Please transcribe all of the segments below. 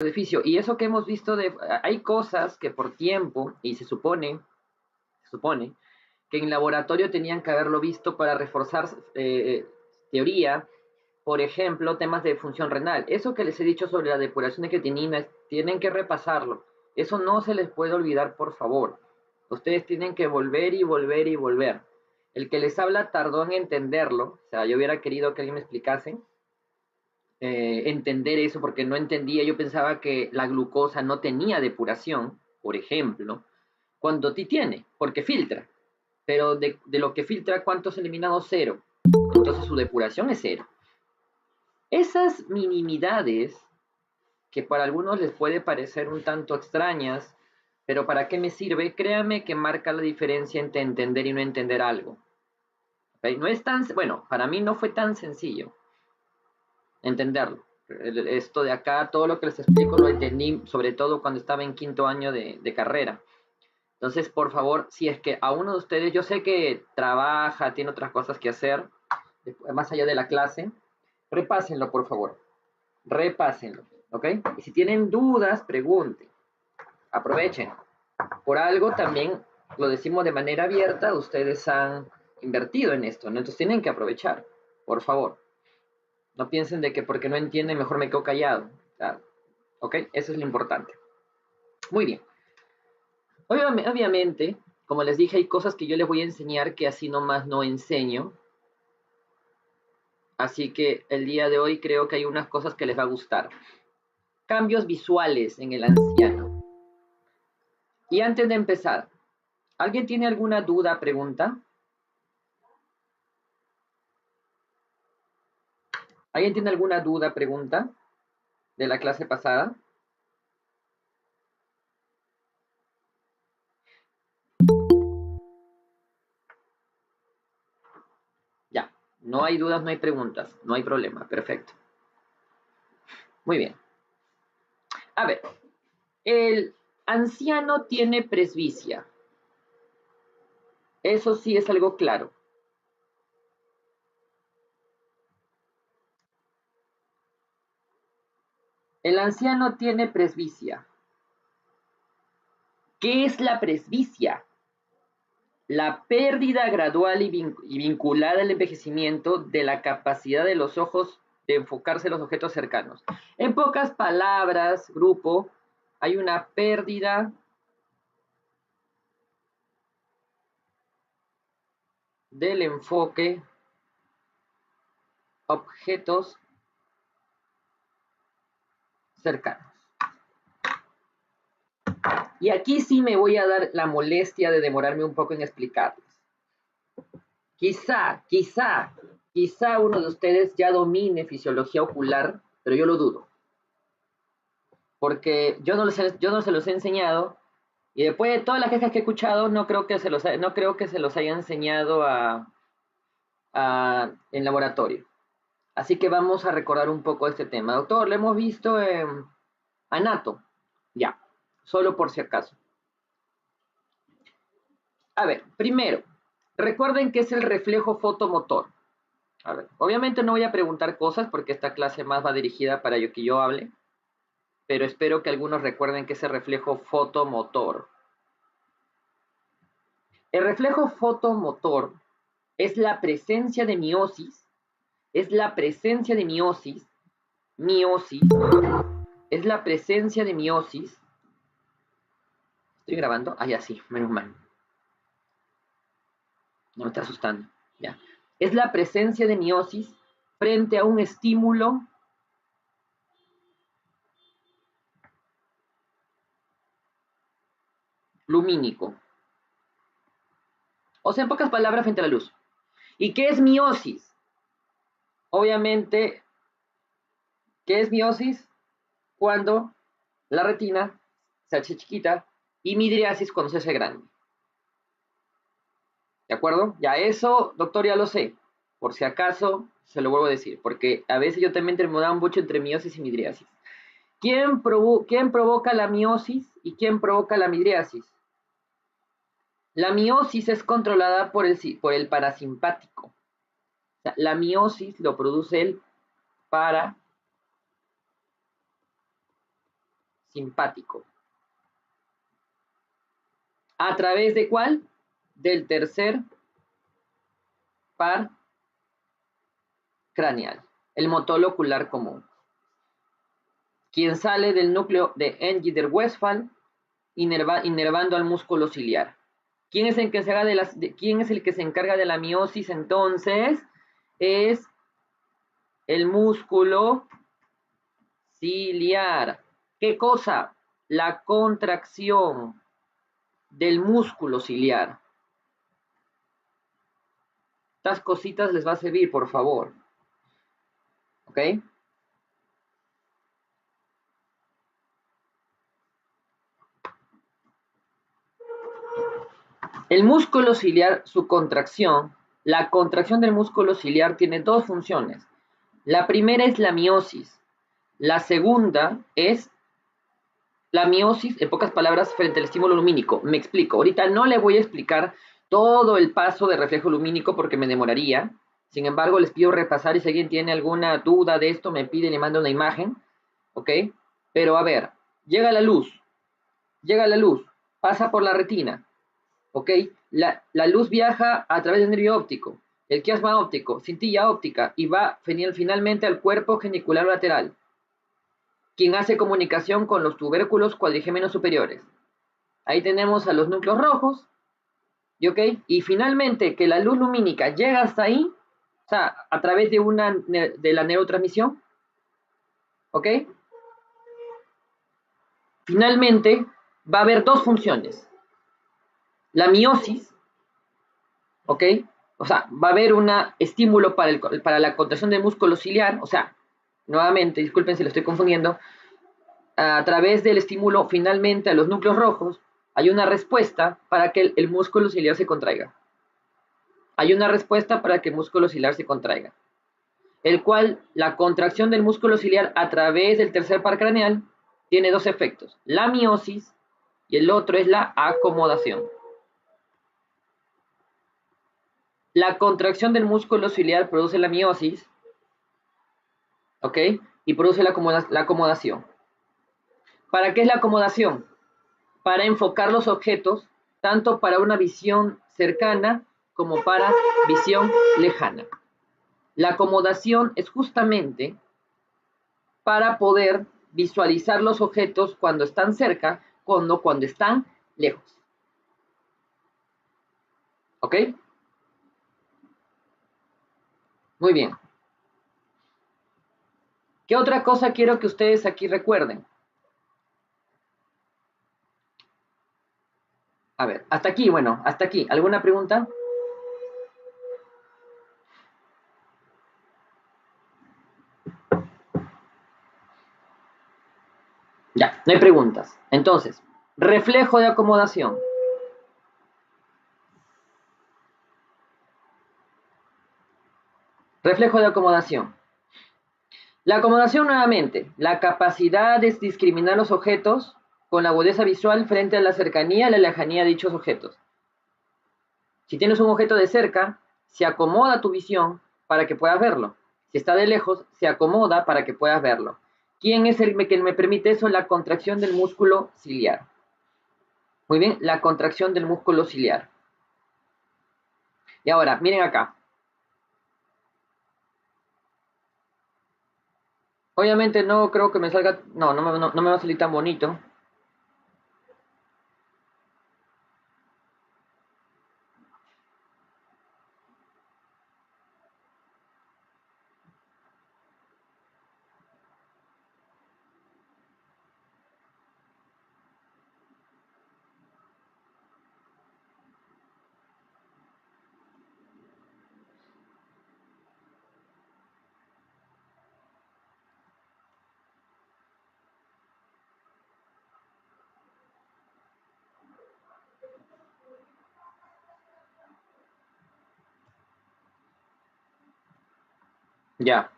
edificio. Y eso que hemos visto, hay cosas que por tiempo, y se supone que en laboratorio tenían que haberlo visto para reforzar teoría, por ejemplo, temas de función renal. Eso que les he dicho sobre la depuración de creatinina, tienen que repasarlo. Eso no se les puede olvidar, por favor. Ustedes tienen que volver y volver y volver. El que les habla tardó en entenderlo, o sea, yo hubiera querido que alguien me explicase, entender eso, porque no entendía, yo pensaba que la glucosa no tenía depuración, por ejemplo, cuando ti tiene, porque filtra, pero de lo que filtra, ¿cuántos eliminados? Cero. Entonces su depuración es cero. Esas minimidades, que para algunos les puede parecer un tanto extrañas, pero ¿para qué me sirve? Créame que marca la diferencia entre entender y no entender algo. ¿Okay? No es tan, bueno, para mí no fue tan sencillo entenderlo. Esto de acá, todo lo que les explico lo entendí, sobre todo cuando estaba en quinto año de carrera. Entonces, por favor, si es que a uno de ustedes, yo sé que trabaja, tiene otras cosas que hacer, más allá de la clase, repásenlo, por favor. Repásenlo, ¿ok? Y si tienen dudas, pregunten. Aprovechen. Por algo también lo decimos de manera abierta, ustedes han invertido en esto, ¿no? Entonces tienen que aprovechar, por favor. No piensen de que porque no entienden mejor me quedo callado. ¿Ok? Eso es lo importante. Muy bien. Obviamente, como les dije, hay cosas que yo les voy a enseñar que así nomás no enseño. Así que el día de hoy creo que hay unas cosas que les va a gustar. Cambios visuales en el anciano. Y antes de empezar, ¿alguien tiene alguna duda, pregunta? ¿Alguien tiene alguna duda, pregunta de la clase pasada? Ya, no hay dudas, no hay preguntas, no hay problema, perfecto. Muy bien. A ver, el anciano tiene presbicia. Eso sí es algo claro. El anciano tiene presbicia. ¿Qué es la presbicia? La pérdida gradual y vinculada al envejecimiento de la capacidad de los ojos de enfocarse en los objetos cercanos. En pocas palabras, grupo, hay una pérdida del enfoque objetos cercanos. Y aquí sí me voy a dar la molestia de demorarme un poco en explicarles. Quizá uno de ustedes ya domine fisiología ocular, pero yo lo dudo. Porque yo no se los he enseñado, y después de todas las quejas que he escuchado, no creo que se los haya enseñado en laboratorio. Así que vamos a recordar un poco este tema. Doctor, lo hemos visto en Anato. Ya, solo por si acaso. A ver, primero, recuerden qué es el reflejo fotomotor. A ver, obviamente no voy a preguntar cosas porque esta clase más va dirigida para que yo hable, pero espero que algunos recuerden que es el reflejo fotomotor. El reflejo fotomotor es la presencia de miosis, es la presencia de miosis, es la presencia de miosis. ¿Estoy grabando? Ah, ya sí, menos mal. No me está asustando. Ya. Es la presencia de miosis frente a un estímulo lumínico. O sea, en pocas palabras, frente a la luz. ¿Y qué es miosis? Obviamente, ¿qué es miosis? Cuando la retina se hace chiquita y midriasis cuando se hace grande. ¿De acuerdo? Ya eso, doctor, ya lo sé. Por si acaso, se lo vuelvo a decir, porque a veces yo también terminaba mucho entre miosis y midriasis. ¿Quién provoca la miosis y quién provoca la midriasis? La miosis es controlada por el parasimpático. O sea, la miosis lo produce el simpático. ¿A través de cuál? Del tercer par craneal, el motor ocular común, quien sale del núcleo de Enghider-Westphal, inervando al músculo ciliar. ¿Quién es el que se encarga de la miosis entonces? Es el músculo ciliar. ¿Qué cosa? La contracción del músculo ciliar. Estas cositas les va a servir, por favor. ¿Ok? El músculo ciliar, su contracción, la contracción del músculo ciliar tiene dos funciones. La primera es la miosis. La segunda es la miosis, en pocas palabras, frente al estímulo lumínico. Me explico. Ahorita no le voy a explicar todo el paso de reflejo lumínico porque me demoraría. Sin embargo, les pido repasar y si alguien tiene alguna duda de esto, me pide y le mando una imagen. ¿Ok? Pero a ver, llega la luz, pasa por la retina. ¿Ok? La luz viaja a través del nervio óptico, el quiasma óptico, cintilla óptica y va finalmente al cuerpo genicular lateral, quien hace comunicación con los tubérculos cuadrigémenos superiores. Ahí tenemos a los núcleos rojos, y finalmente que la luz lumínica llega hasta ahí, o sea, a través de la neurotransmisión, ¿ok? Finalmente va a haber dos funciones. La miosis, ¿ok? O sea, va a haber un estímulo para la contracción del músculo ciliar, o sea, nuevamente, disculpen si lo estoy confundiendo, a través del estímulo finalmente a los núcleos rojos, hay una respuesta para que el músculo ciliar se contraiga. Hay una respuesta para que el músculo ciliar se contraiga, el cual la contracción del músculo ciliar a través del tercer par craneal tiene dos efectos, la miosis y el otro es la acomodación. La contracción del músculo ciliar produce la miosis, ¿ok? Y produce la acomodación. ¿Para qué es la acomodación? Para enfocar los objetos, tanto para una visión cercana como para visión lejana. La acomodación es justamente para poder visualizar los objetos cuando están cerca, cuando están lejos. ¿Ok? Muy bien. ¿Qué otra cosa quiero que ustedes aquí recuerden? A ver, hasta aquí, bueno, hasta aquí. ¿Alguna pregunta? Ya, no hay preguntas. Entonces, reflejo de acomodación. Reflejo de acomodación. La acomodación nuevamente, la capacidad de discriminar los objetos con la agudeza visual frente a la cercanía y la lejanía de dichos objetos. Si tienes un objeto de cerca, se acomoda tu visión para que puedas verlo. Si está de lejos, se acomoda para que puedas verlo. ¿Quién es el que me permite eso? La contracción del músculo ciliar. Muy bien, la contracción del músculo ciliar. Y ahora, miren acá. Obviamente no creo que me salga, no me va a salir tan bonito. Ya.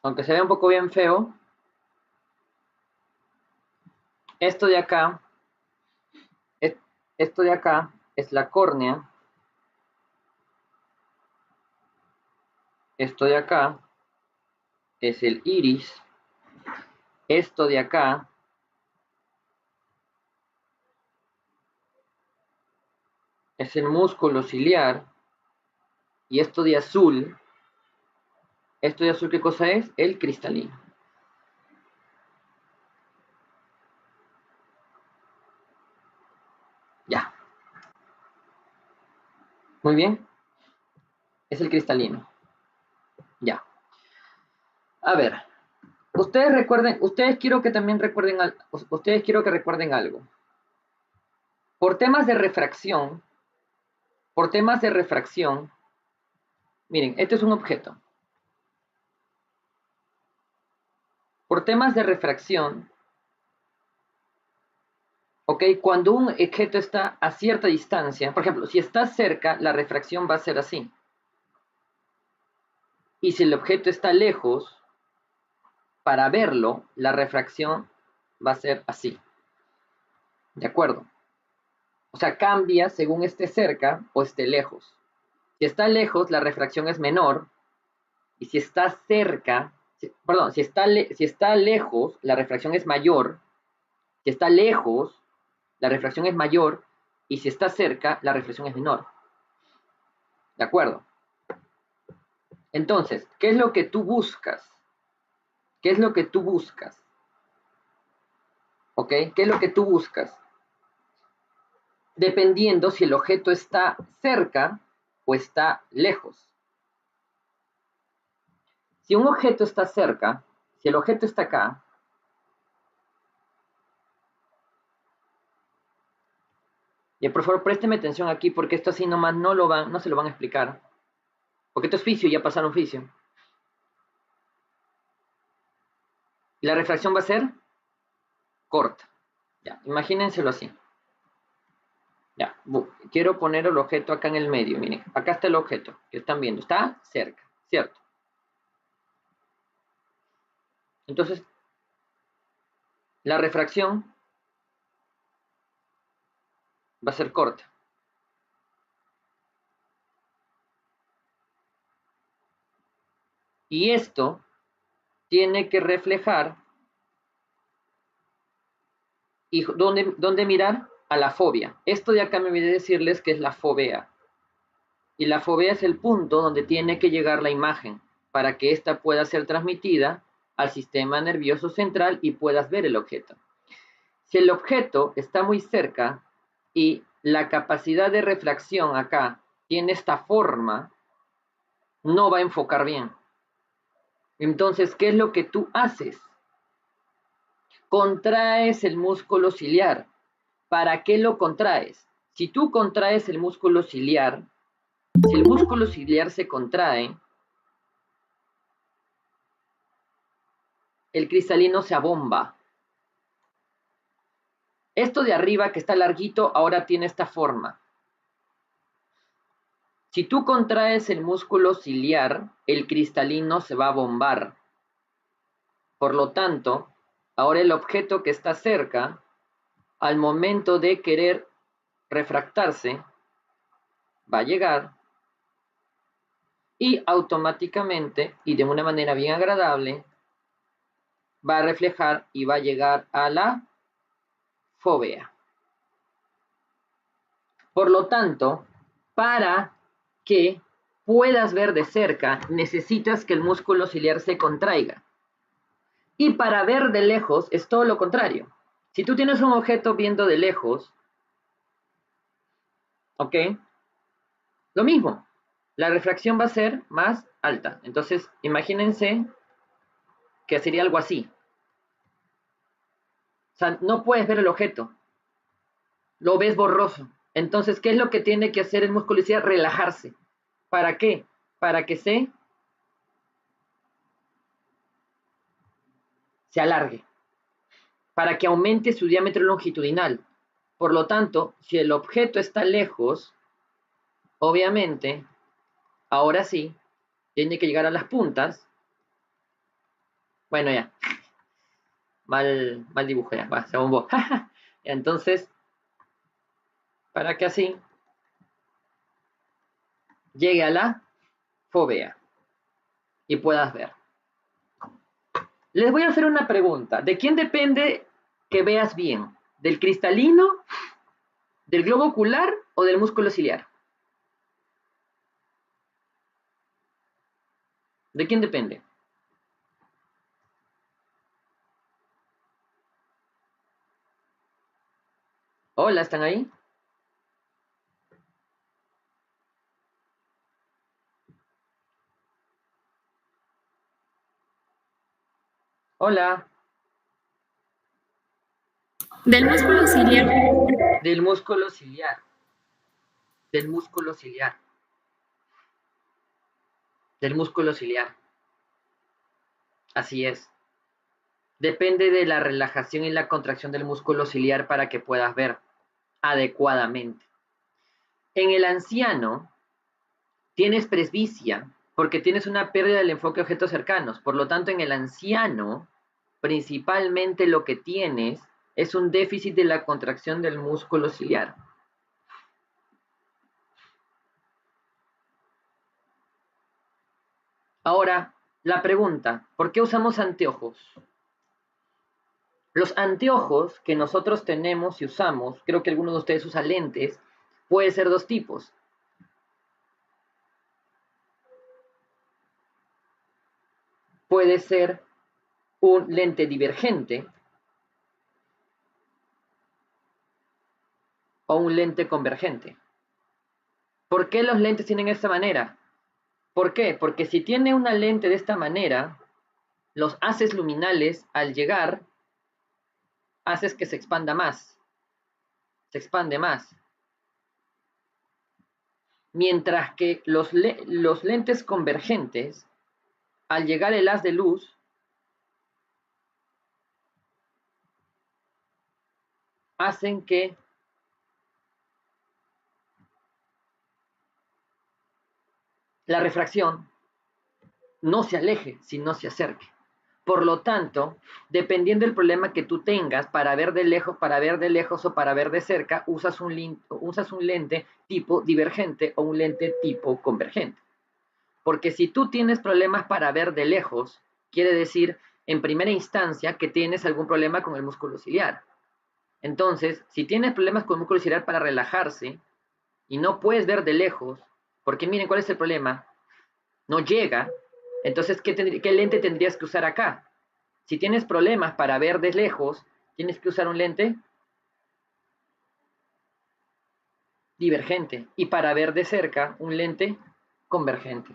Aunque se vea un poco bien feo. Esto de acá, esto de acá es la córnea. Esto de acá es el iris. Esto de acá es el músculo ciliar. Y esto de azul, ¿qué cosa es? El cristalino. Ya. Muy bien. Es el cristalino. Ya. A ver. Ustedes quiero que también recuerden, ustedes quiero que recuerden algo. Por temas de refracción, miren, este es un objeto. Por temas de refracción, ¿ok? Cuando un objeto está a cierta distancia, por ejemplo, si está cerca, la refracción va a ser así. Y si el objeto está lejos, para verlo, la refracción va a ser así. ¿De acuerdo? O sea, cambia según esté cerca o esté lejos. Si está lejos, la refracción es menor. Y si está cerca, perdón, si está lejos, la refracción es mayor. Si está lejos, la refracción es mayor. Y si está cerca, la refracción es menor. ¿De acuerdo? Entonces, ¿qué es lo que tú buscas? ¿Qué es lo que tú buscas? ¿Ok? ¿Qué es lo que tú buscas? Dependiendo si el objeto está cerca o está lejos. Si un objeto está cerca, si el objeto está acá, y por favor présteme atención aquí porque esto así nomás no se lo van a explicar. Porque esto es fisio, ya pasaron fisio. Y la refracción va a ser corta. Ya, imagínenselo así. Ya, quiero poner el objeto acá en el medio. Miren, acá está el objeto que están viendo. Está cerca, ¿cierto? Entonces, la refracción va a ser corta. Y esto tiene que reflejar. ¿Y dónde mirar? A la fobia. Esto de acá me olvidé decirles que es la fovea. Y la fovea es el punto donde tiene que llegar la imagen para que ésta pueda ser transmitida al sistema nervioso central y puedas ver el objeto. Si el objeto está muy cerca y la capacidad de refracción acá tiene esta forma, no va a enfocar bien. Entonces, ¿qué es lo que tú haces? Contraes el músculo ciliar. ¿Para qué lo contraes? Si tú contraes el músculo ciliar, si el músculo ciliar se contrae, el cristalino se abomba. Esto de arriba que está larguito ahora tiene esta forma. Si tú contraes el músculo ciliar, el cristalino se va a bombar. Por lo tanto, ahora el objeto que está cerca, al momento de querer refractarse, va a llegar y automáticamente y de una manera bien agradable va a reflejar y va a llegar a la fovea. Por lo tanto, para que puedas ver de cerca, necesitas que el músculo ciliar se contraiga. Y para ver de lejos es todo lo contrario. Si tú tienes un objeto viendo de lejos, ¿ok? Lo mismo, la refracción va a ser más alta. Entonces, imagínense que sería algo así. O sea, no puedes ver el objeto, lo ves borroso. Entonces, ¿qué es lo que tiene que hacer el músculo ciliar? Relajarse. ¿Para qué? Para que se alargue, para que aumente su diámetro longitudinal. Por lo tanto, si el objeto está lejos, obviamente, ahora sí, tiene que llegar a las puntas. Bueno, ya. mal dibujé, va, según vos. Entonces, para que así llegue a la fovea y puedas ver. Les voy a hacer una pregunta. ¿De quién depende que veas bien? ¿Del cristalino, del globo ocular o del músculo ciliar? ¿De quién depende? Hola, ¿están ahí? Hola. Del músculo ciliar. Del músculo ciliar. Del músculo ciliar. Del músculo ciliar. Así es. Depende de la relajación y la contracción del músculo ciliar para que puedas ver adecuadamente. En el anciano tienes presbicia porque tienes una pérdida del enfoque a objetos cercanos. Por lo tanto, en el anciano, principalmente lo que tienes es un déficit de la contracción del músculo ciliar. Ahora, la pregunta, ¿por qué usamos anteojos? Los anteojos que nosotros tenemos y usamos, creo que algunos de ustedes usan lentes, puede ser dos tipos. Puede ser un lente divergente o un lente convergente. ¿Por qué los lentes tienen esta manera? ¿Por qué? Porque si tiene una lente de esta manera, los haces luminales al llegar, haces que se expanda más, se expande más. Mientras que los lentes convergentes, al llegar el haz de luz, hacen que la refracción no se aleje, sino se acerque. Por lo tanto, dependiendo del problema que tú tengas para ver de lejos o para ver de cerca, usas un lente tipo divergente o un lente tipo convergente. Porque si tú tienes problemas para ver de lejos, quiere decir en primera instancia que tienes algún problema con el músculo ciliar. Entonces, si tienes problemas con el músculo ciliar para relajarse y no puedes ver de lejos, porque miren cuál es el problema, no llega, entonces ¿qué lente tendrías que usar acá? Si tienes problemas para ver de lejos, tienes que usar un lente divergente y para ver de cerca, un lente convergente.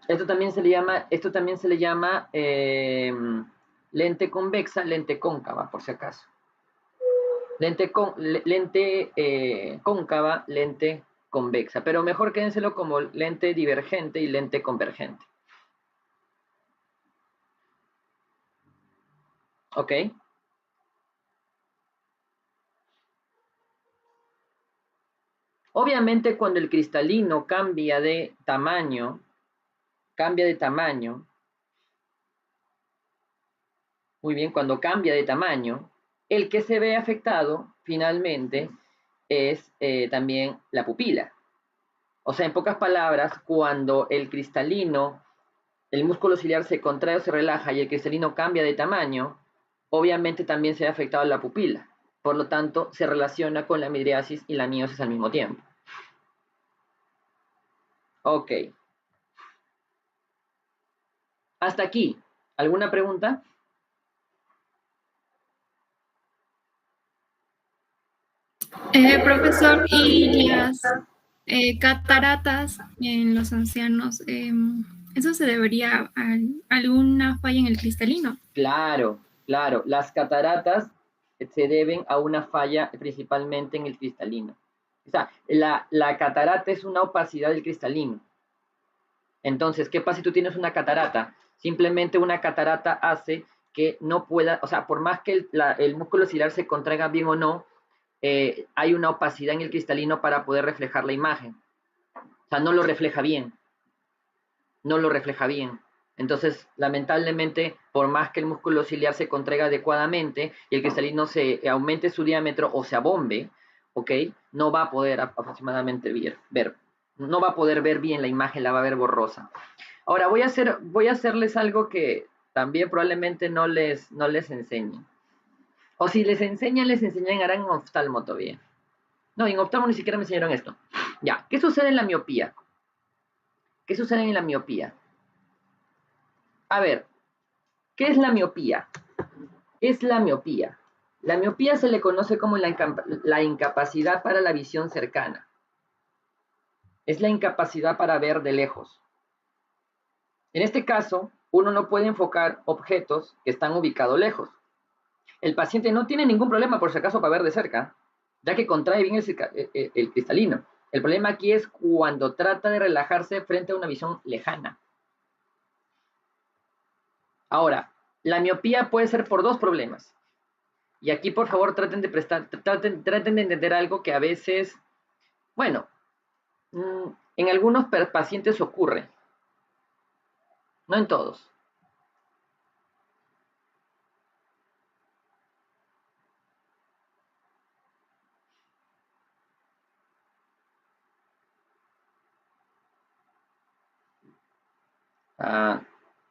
Esto también se le llama lente convexa, lente cóncava, por si acaso. Lente cóncava, lente convexa, pero mejor quédenselo como lente divergente y lente convergente. ¿Ok? Obviamente cuando el cristalino cambia de tamaño, muy bien, cuando cambia de tamaño, el que se ve afectado finalmente es también la pupila. O sea, en pocas palabras, cuando el cristalino, el músculo ciliar se contrae o se relaja y el cristalino cambia de tamaño, obviamente también se ve afectado la pupila. Por lo tanto, se relaciona con la midriasis y la miosis al mismo tiempo. Ok. Hasta aquí. ¿Alguna pregunta? Profesor, ¿y las cataratas en los ancianos, eso se debería a alguna falla en el cristalino? Claro, claro. Las cataratas se deben a una falla principalmente en el cristalino. O sea, la catarata es una opacidad del cristalino. Entonces, ¿qué pasa si tú tienes una catarata? Simplemente una catarata hace que no pueda, o sea, por más que el músculo ciliar se contraiga bien o no, hay una opacidad en el cristalino para poder reflejar la imagen. O sea, no lo refleja bien. No lo refleja bien. Entonces, lamentablemente, por más que el músculo ciliar se contraiga adecuadamente y el cristalino se aumente su diámetro o se abombe, ¿ok? No va a poder aproximadamente ver. No va a poder ver bien la imagen, la va a ver borrosa. Ahora, voy a hacerles algo que también probablemente no les enseñen. O si les enseñarán en oftalmo todavía. No, en oftalmo ni siquiera me enseñaron esto. Ya, ¿qué sucede en la miopía? ¿Qué sucede en la miopía? A ver, ¿qué es la miopía? Es la miopía. La miopía se le conoce como la incapacidad para la visión cercana. Es la incapacidad para ver de lejos. En este caso, uno no puede enfocar objetos que están ubicados lejos. El paciente no tiene ningún problema, por si acaso, para ver de cerca, ya que contrae bien el cristalino. El problema aquí es cuando trata de relajarse frente a una visión lejana. Ahora, la miopía puede ser por dos problemas. Y aquí, por favor, traten de entender algo que a veces, bueno, en algunos pacientes ocurre, no en todos.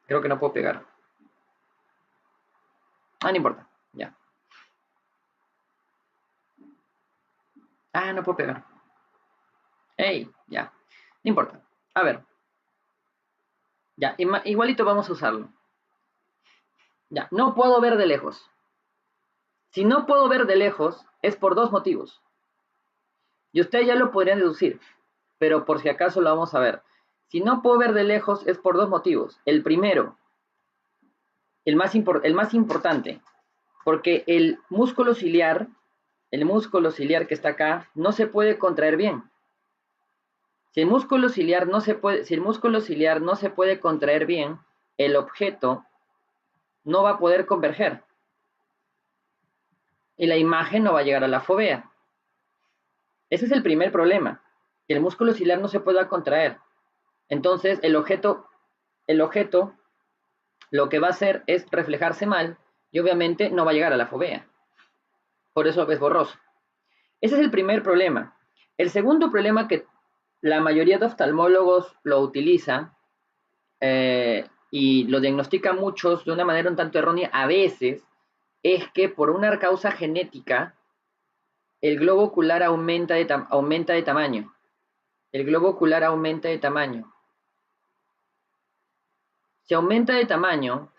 Creo que no puedo pegar. No importa, ya. No puedo pegar. Ey, ya. No importa. A ver. Ya, igualito vamos a usarlo. Ya, no puedo ver de lejos. Si no puedo ver de lejos, es por dos motivos. Y ustedes ya lo podrían deducir, pero por si acaso lo vamos a ver. Si no puedo ver de lejos, es por dos motivos. El primero, el más importante, porque el músculo ciliar que está acá, no se puede contraer bien. Si el músculo ciliar no se puede contraer bien, el objeto no va a poder converger. Y la imagen no va a llegar a la fovea. Ese es el primer problema, que el músculo ciliar no se pueda contraer. Entonces, el objeto lo que va a hacer es reflejarse mal y obviamente no va a llegar a la fovea. Por eso es borroso. Ese es el primer problema. El segundo problema que la mayoría de oftalmólogos lo utilizan y lo diagnostican muchos de una manera un tanto errónea a veces, es que por una causa genética, el globo ocular aumenta de tamaño. El globo ocular aumenta de tamaño. Si aumenta de tamaño,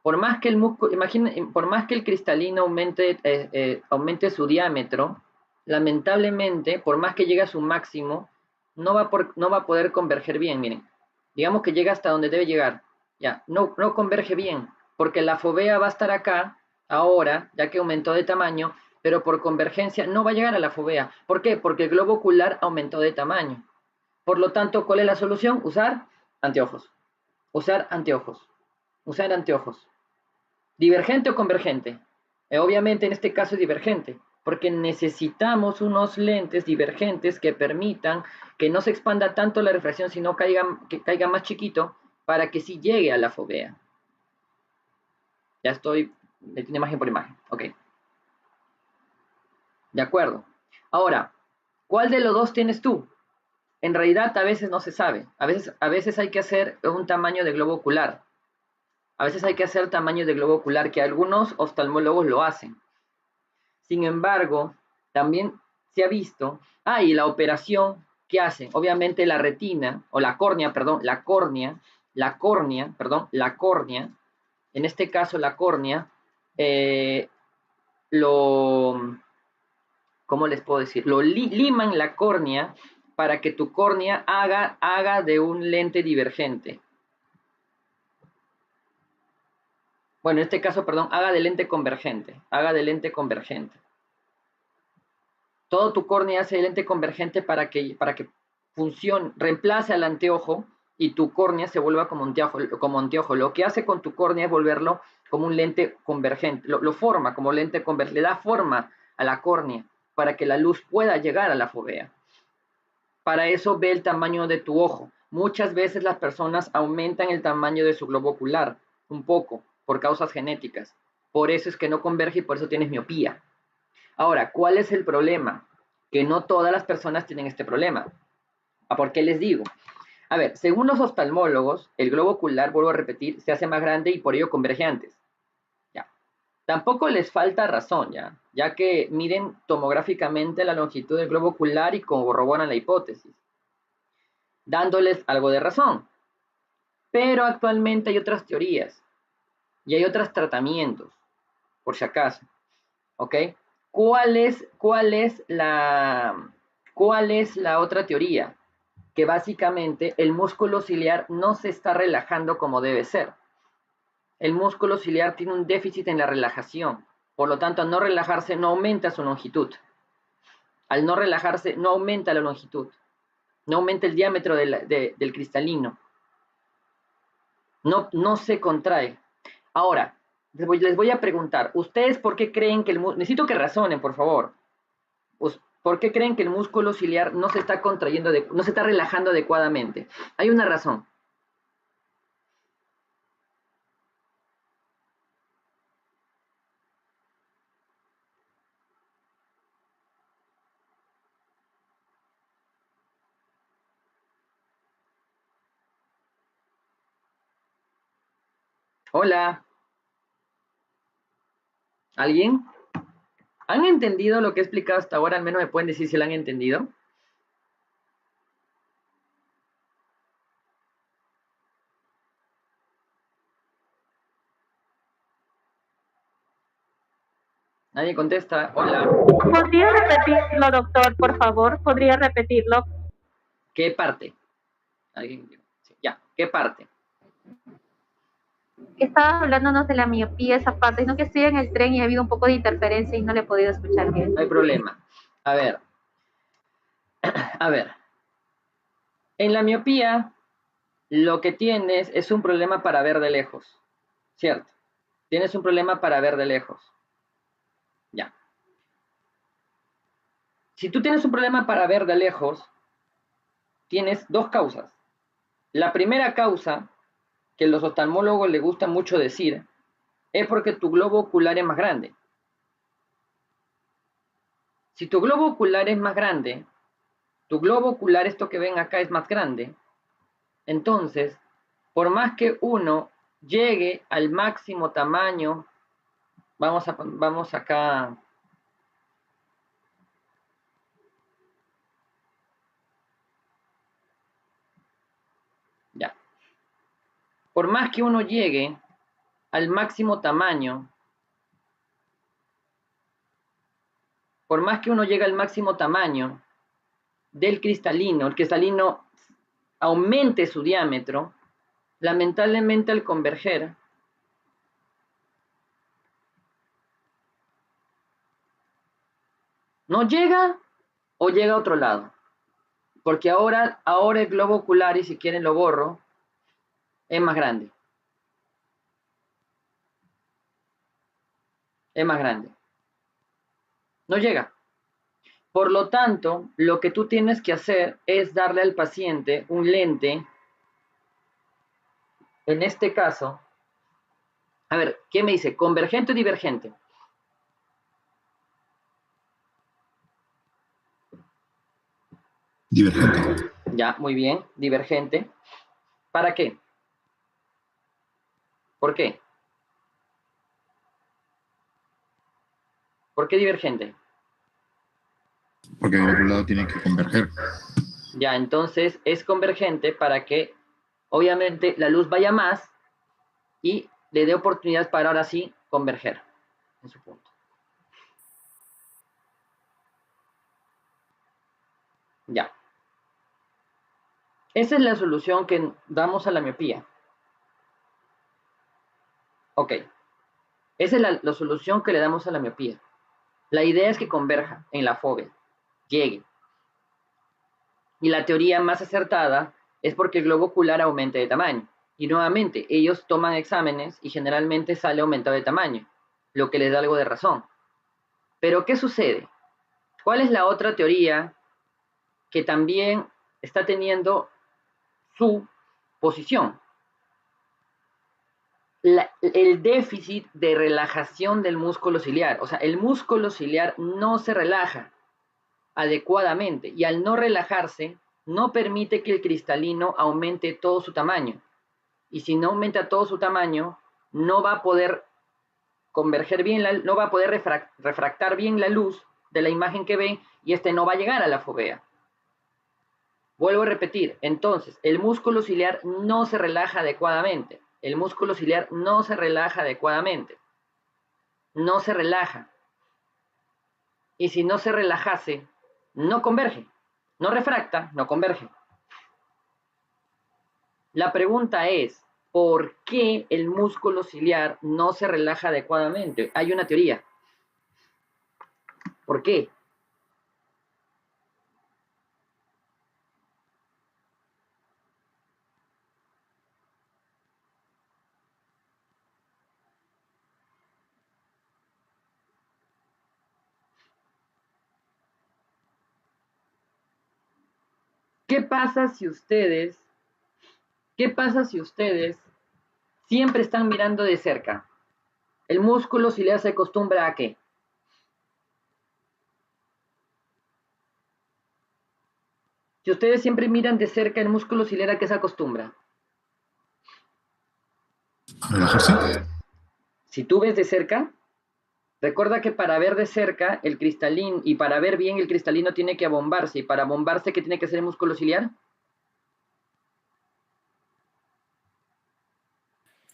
por más que el cristalino aumente su diámetro, lamentablemente, por más que llegue a su máximo, no va a poder converger bien, miren. Digamos que llega hasta donde debe llegar. Ya, no converge bien, porque la fovea va a estar acá, ahora, ya que aumentó de tamaño, pero por convergencia no va a llegar a la fovea. ¿Por qué? Porque el globo ocular aumentó de tamaño. Por lo tanto, ¿cuál es la solución? Usar anteojos. Usar anteojos. Usar anteojos. ¿Divergente o convergente? Obviamente en este caso es divergente, porque necesitamos unos lentes divergentes que permitan que no se expanda tanto la refracción, sino que caiga más chiquito para que sí llegue a la fovea. Ya estoy metiendo imagen por imagen. Ok. De acuerdo. Ahora, ¿cuál de los dos tienes tú? En realidad a veces no se sabe. A veces hay que hacer un tamaño de globo ocular. A veces hay que hacer tamaño de globo ocular, que algunos oftalmólogos lo hacen. Sin embargo, también se ha visto, y la operación que hacen, obviamente la retina, o la córnea, en este caso la córnea, ¿cómo les puedo decir? Lo liman la córnea para que tu córnea haga de un lente divergente. Bueno, en este caso, perdón, haga de lente convergente. Todo tu córnea hace de lente convergente para que funcione, reemplace al anteojo y tu córnea se vuelva como anteojo. Lo que hace con tu córnea es volverlo como un lente convergente. Lo forma como lente convergente, le da forma a la córnea para que la luz pueda llegar a la fovea. Para eso ve el tamaño de tu ojo. muchas veces las personas aumentan el tamaño de su globo ocular un poco por causas genéticas. Por eso es que no converge y por eso tienes miopía. Ahora, ¿cuál es el problema? Que no todas las personas tienen este problema. ¿Por qué les digo? A ver, según los oftalmólogos, el globo ocular, vuelvo a repetir, se hace más grande y por ello converge antes. Ya. Tampoco les falta razón, ya que miden tomográficamente la longitud del globo ocular y corroboran la hipótesis, dándoles algo de razón. Pero actualmente hay otras teorías y hay otros tratamientos, por si acaso. ¿Ok? ¿Cuál es la otra teoría? Que básicamente el músculo ciliar no se está relajando como debe ser. El músculo ciliar tiene un déficit en la relajación. Por lo tanto, al no relajarse, no aumenta su longitud. Al no relajarse, no aumenta la longitud. No aumenta el diámetro del cristalino. No se contrae. Ahora, les voy a preguntar, ¿ustedes por qué creen que necesito que razonen, por favor. ¿Por qué creen que el músculo ciliar no se está contrayendo, no se está relajando adecuadamente? Hay una razón. Hola. ¿Alguien? ¿Han entendido lo que he explicado hasta ahora? Al menos me pueden decir si lo han entendido. Nadie contesta. Hola. ¿Podría repetirlo, doctor, por favor? ¿Podría repetirlo? ¿Qué parte? ¿Alguien? Sí, ya, ¿qué parte? Estaba hablándonos de la miopía, esa parte, sino que estoy en el tren y ha habido un poco de interferencia y no le he podido escuchar bien. No hay problema. A ver. A ver. En la miopía, lo que tienes es un problema para ver de lejos. ¿Cierto? Tienes un problema para ver de lejos. Ya. Si tú tienes un problema para ver de lejos, tienes dos causas. La primera causa, que los oftalmólogos les gusta mucho decir, es porque tu globo ocular es más grande. Si tu globo ocular es más grande, tu globo ocular, esto que ven acá, es más grande, entonces, por más que uno llegue al máximo tamaño, vamos acá, ya. Por más que uno llegue al máximo tamaño, del cristalino, el cristalino aumente su diámetro, lamentablemente al converger, no llega o llega a otro lado. Porque ahora el globo ocular, y si quieren lo borro, es más grande. Es más grande. No llega. Por lo tanto, lo que tú tienes que hacer es darle al paciente un lente. En este caso, a ver, ¿qué me dice? ¿Convergente o divergente? Divergente. Ya, muy bien, divergente. ¿Para qué? ¿Por qué? ¿Por qué divergente? Porque del otro lado tiene que converger. Ya, entonces es convergente para que obviamente la luz vaya más y le dé oportunidad para ahora sí converger en su punto. Ya. Esa es la solución que damos a la miopía. Ok. Esa es la solución que le damos a la miopía. La idea es que converja en la fobia, llegue. Y la teoría más acertada es porque el globo ocular aumente de tamaño. Y nuevamente, ellos toman exámenes y generalmente sale aumentado de tamaño, lo que les da algo de razón. Pero, ¿qué sucede? ¿Cuál es la otra teoría que también está teniendo su posición. El déficit de relajación del músculo ciliar, o sea, el músculo ciliar no se relaja adecuadamente y al no relajarse, no permite que el cristalino aumente todo su tamaño. Y si no aumenta todo su tamaño, no va a poder converger bien, no va a poder refractar bien la luz de la imagen que ve y este no va a llegar a la fovea. Vuelvo a repetir, entonces, el músculo ciliar no se relaja adecuadamente. El músculo ciliar no se relaja adecuadamente. No se relaja. Y si no se relajase, no converge. No refracta, no converge. La pregunta es, ¿por qué el músculo ciliar no se relaja adecuadamente? Hay una teoría. ¿Por qué? ¿Qué pasa si ustedes siempre están mirando de cerca? ¿El músculo ciliar se acostumbra a qué? Si ustedes siempre miran de cerca, el músculo ciliar, ¿a qué se acostumbra? ¿A relajarse? Si tú ves de cerca, recuerda que para ver de cerca el cristalino, y para ver bien el cristalino tiene que abombarse, y para abombarse, ¿qué tiene que hacer el músculo ciliar?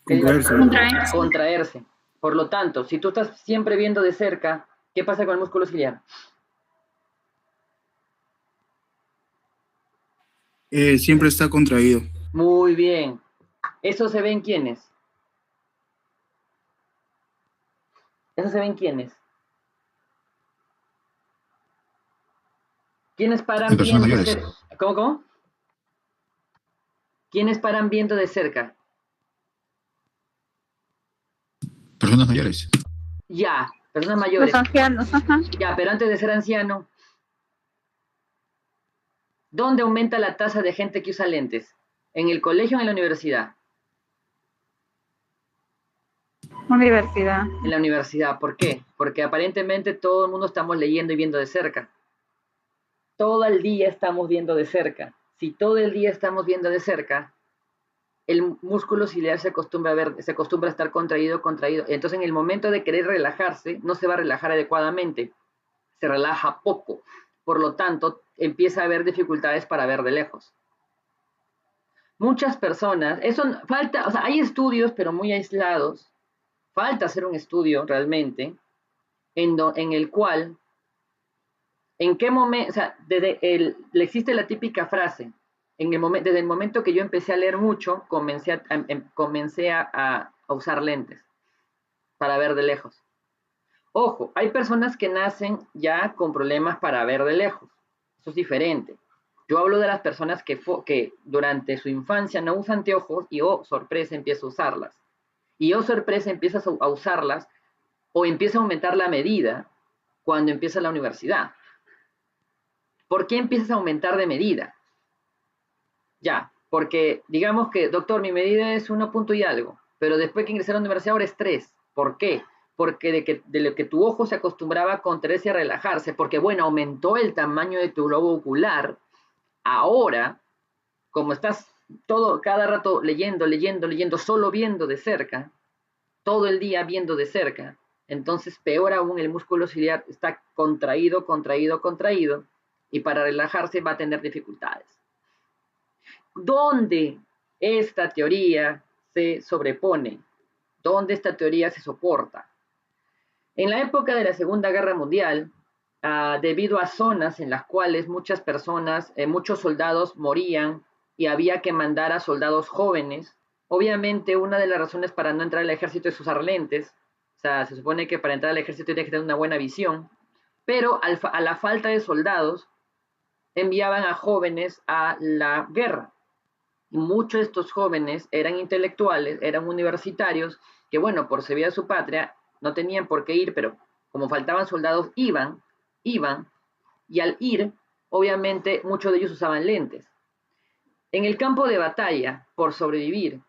Contraerse. Contraerse. Por lo tanto, si tú estás siempre viendo de cerca, ¿qué pasa con el músculo ciliar? Siempre está contraído. Muy bien. ¿Eso se ve en quiénes? ¿Eso se ve en quiénes? ¿Quiénes paran En personas viendo de mayores. cerca? ¿Cómo? ¿Quiénes paran viendo de cerca? Personas mayores. Ya, personas Los mayores. ancianos, ajá. Ya, pero antes de ser anciano, ¿dónde aumenta la tasa de gente que usa lentes? ¿En el colegio o en la universidad? Universidad. En la universidad. ¿Por qué? Porque aparentemente todo el mundo estamos leyendo y viendo de cerca. Todo el día estamos viendo de cerca. Si todo el día estamos viendo de cerca, el músculo ciliar se acostumbra a estar contraído. Entonces, en el momento de querer relajarse, no se va a relajar adecuadamente. Se relaja poco. Por lo tanto, empieza a haber dificultades para ver de lejos. Muchas personas, o sea, hay estudios, pero muy aislados. Falta hacer un estudio realmente en el cual, en qué momento, o sea, existe la típica frase, desde el momento que yo empecé a leer mucho, comencé a usar lentes para ver de lejos. Ojo, hay personas que nacen ya con problemas para ver de lejos. Eso es diferente. Yo hablo de las personas que durante su infancia no usan anteojos y, oh, sorpresa, empieza a usarlas. Y, oh, sorpresa, empiezas a usarlas o empieza a aumentar la medida cuando empieza la universidad. ¿Por qué empiezas a aumentar de medida? Ya, porque digamos que, doctor, mi medida es 1 punto y algo, pero después que ingresé a la universidad ahora es 3. ¿Por qué? Porque de lo que tu ojo se acostumbraba a contraerse y a relajarse, porque bueno, aumentó el tamaño de tu globo ocular, ahora, como estás cada rato leyendo, solo viendo de cerca, todo el día viendo de cerca, entonces peor aún el músculo ciliar está contraído, y para relajarse va a tener dificultades. ¿Dónde esta teoría se sobrepone? ¿Dónde esta teoría se soporta? En la época de la Segunda Guerra Mundial, debido a zonas en las cuales muchas personas, muchos soldados morían y había que mandar a soldados jóvenes, obviamente una de las razones para no entrar al ejército es usar lentes. O sea, se supone que para entrar al ejército tienes que tener una buena visión, pero a la falta de soldados enviaban a jóvenes a la guerra. Y muchos de estos jóvenes eran intelectuales, eran universitarios, que bueno, por servir a su patria, no tenían por qué ir, pero como faltaban soldados, iban, y al ir, obviamente, muchos de ellos usaban lentes. En el campo de batalla, por sobrevivir,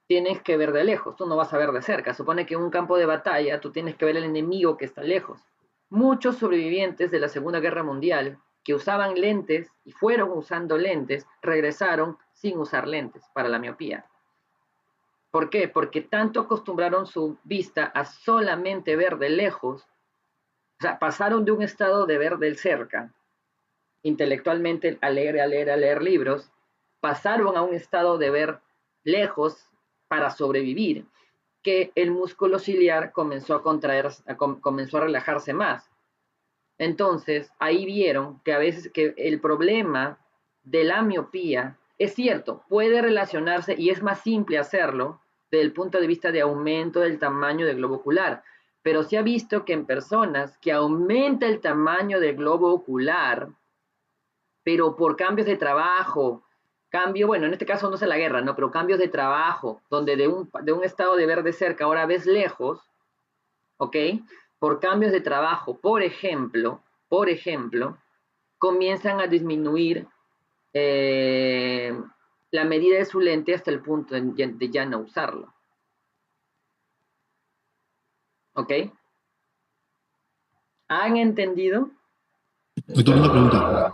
tienes que ver de lejos, tú no vas a ver de cerca. Supone que en un campo de batalla tú tienes que ver al enemigo que está lejos. Muchos sobrevivientes de la Segunda Guerra Mundial que usaban lentes y fueron usando lentes, regresaron sin usar lentes para la miopía. ¿Por qué? Porque tanto acostumbraron su vista a solamente ver de lejos, o sea, pasaron de un estado de ver de cerca, intelectualmente a leer libros, pasaron a un estado de ver lejos para sobrevivir, que el músculo ciliar comenzó a contraer, comenzó a relajarse más. Entonces, ahí vieron que a veces que el problema de la miopía es cierto, puede relacionarse y es más simple hacerlo desde el punto de vista de aumento del tamaño del globo ocular, pero se ha visto que en personas que aumenta el tamaño del globo ocular, pero por cambios de trabajo, bueno, en este caso no es la guerra, ¿no? Pero cambios de trabajo, donde de un estado de ver de cerca ahora ves lejos, ¿ok? Por cambios de trabajo, por ejemplo, comienzan a disminuir la medida de su lente hasta el punto de ya no usarlo. ¿Ok? ¿Han entendido? Doctor, una pregunta.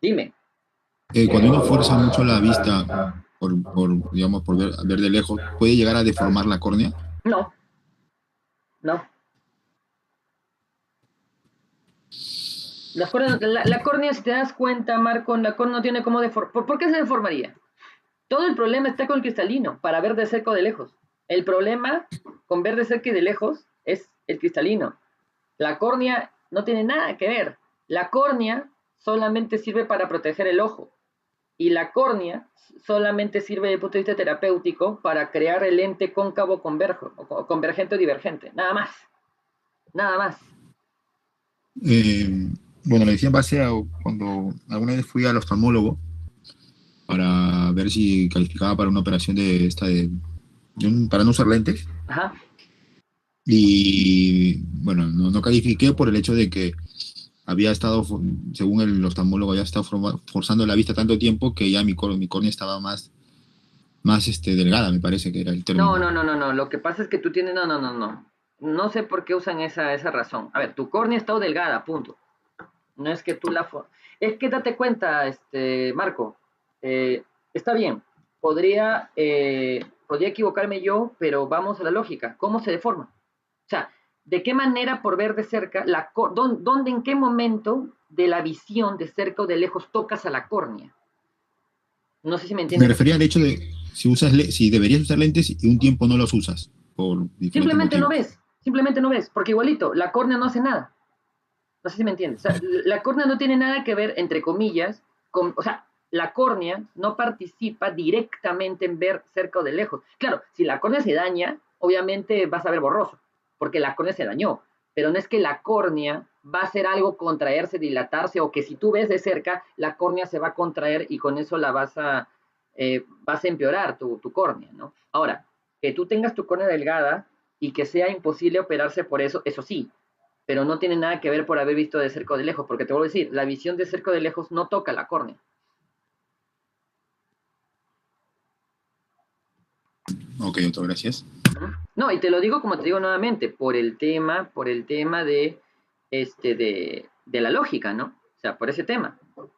Dime. Cuando uno fuerza mucho la vista digamos, por ver de lejos, ¿puede llegar a deformar la córnea? No. No. La córnea, si te das cuenta, Marco, la córnea no tiene cómo deformar. ¿Por qué se deformaría? Todo el problema está con el cristalino, para ver de cerca o de lejos. El problema con ver de cerca y de lejos es el cristalino. La córnea no tiene nada que ver. La córnea solamente sirve para proteger el ojo. Y la córnea solamente sirve desde el punto de vista terapéutico para crear el lente cóncavo convergente o divergente. Nada más. Nada más. Bueno, le decía en base a cuando alguna vez fui al oftalmólogo para ver si calificaba para una operación para no usar lentes. Ajá. Y bueno, no califiqué por el hecho de que había estado, según el oftalmólogo, había estado forzando la vista tanto tiempo que ya mi córnea estaba más delgada, me parece que era el término. No. Lo que pasa es que tú tienes. No. No sé por qué usan esa razón. A ver, tu córnea está delgada, punto. No es que tú es que date cuenta, Marco, está bien, podría equivocarme yo, pero vamos a la lógica. ¿Cómo se deforma? O sea, ¿de qué manera por ver de cerca, dónde, en qué momento de la visión de cerca o de lejos tocas a la córnea? No sé si me entiendes. Me refería al hecho de si deberías usar lentes y un tiempo no los usas. Simplemente no ves, porque igualito, la córnea no hace nada. No sé si me entiendes. O sea, la córnea no tiene nada que ver, entre comillas, o sea, la córnea no participa directamente en ver cerca o de lejos. Claro, si la córnea se daña, obviamente vas a ver borroso, porque la córnea se dañó. Pero no es que la córnea va a hacer algo, contraerse, dilatarse, o que si tú ves de cerca, la córnea se va a contraer y con eso vas a empeorar tu córnea, ¿no? Ahora, que tú tengas tu córnea delgada y que sea imposible operarse por eso sí, pero no tiene nada que ver por haber visto de cerca o de lejos, porque te vuelvo a decir, la visión de cerca o de lejos no toca la córnea. Ok, doctor, gracias. No, y te lo digo como te digo nuevamente, por el tema de la lógica, ¿no? O sea, por ese tema. O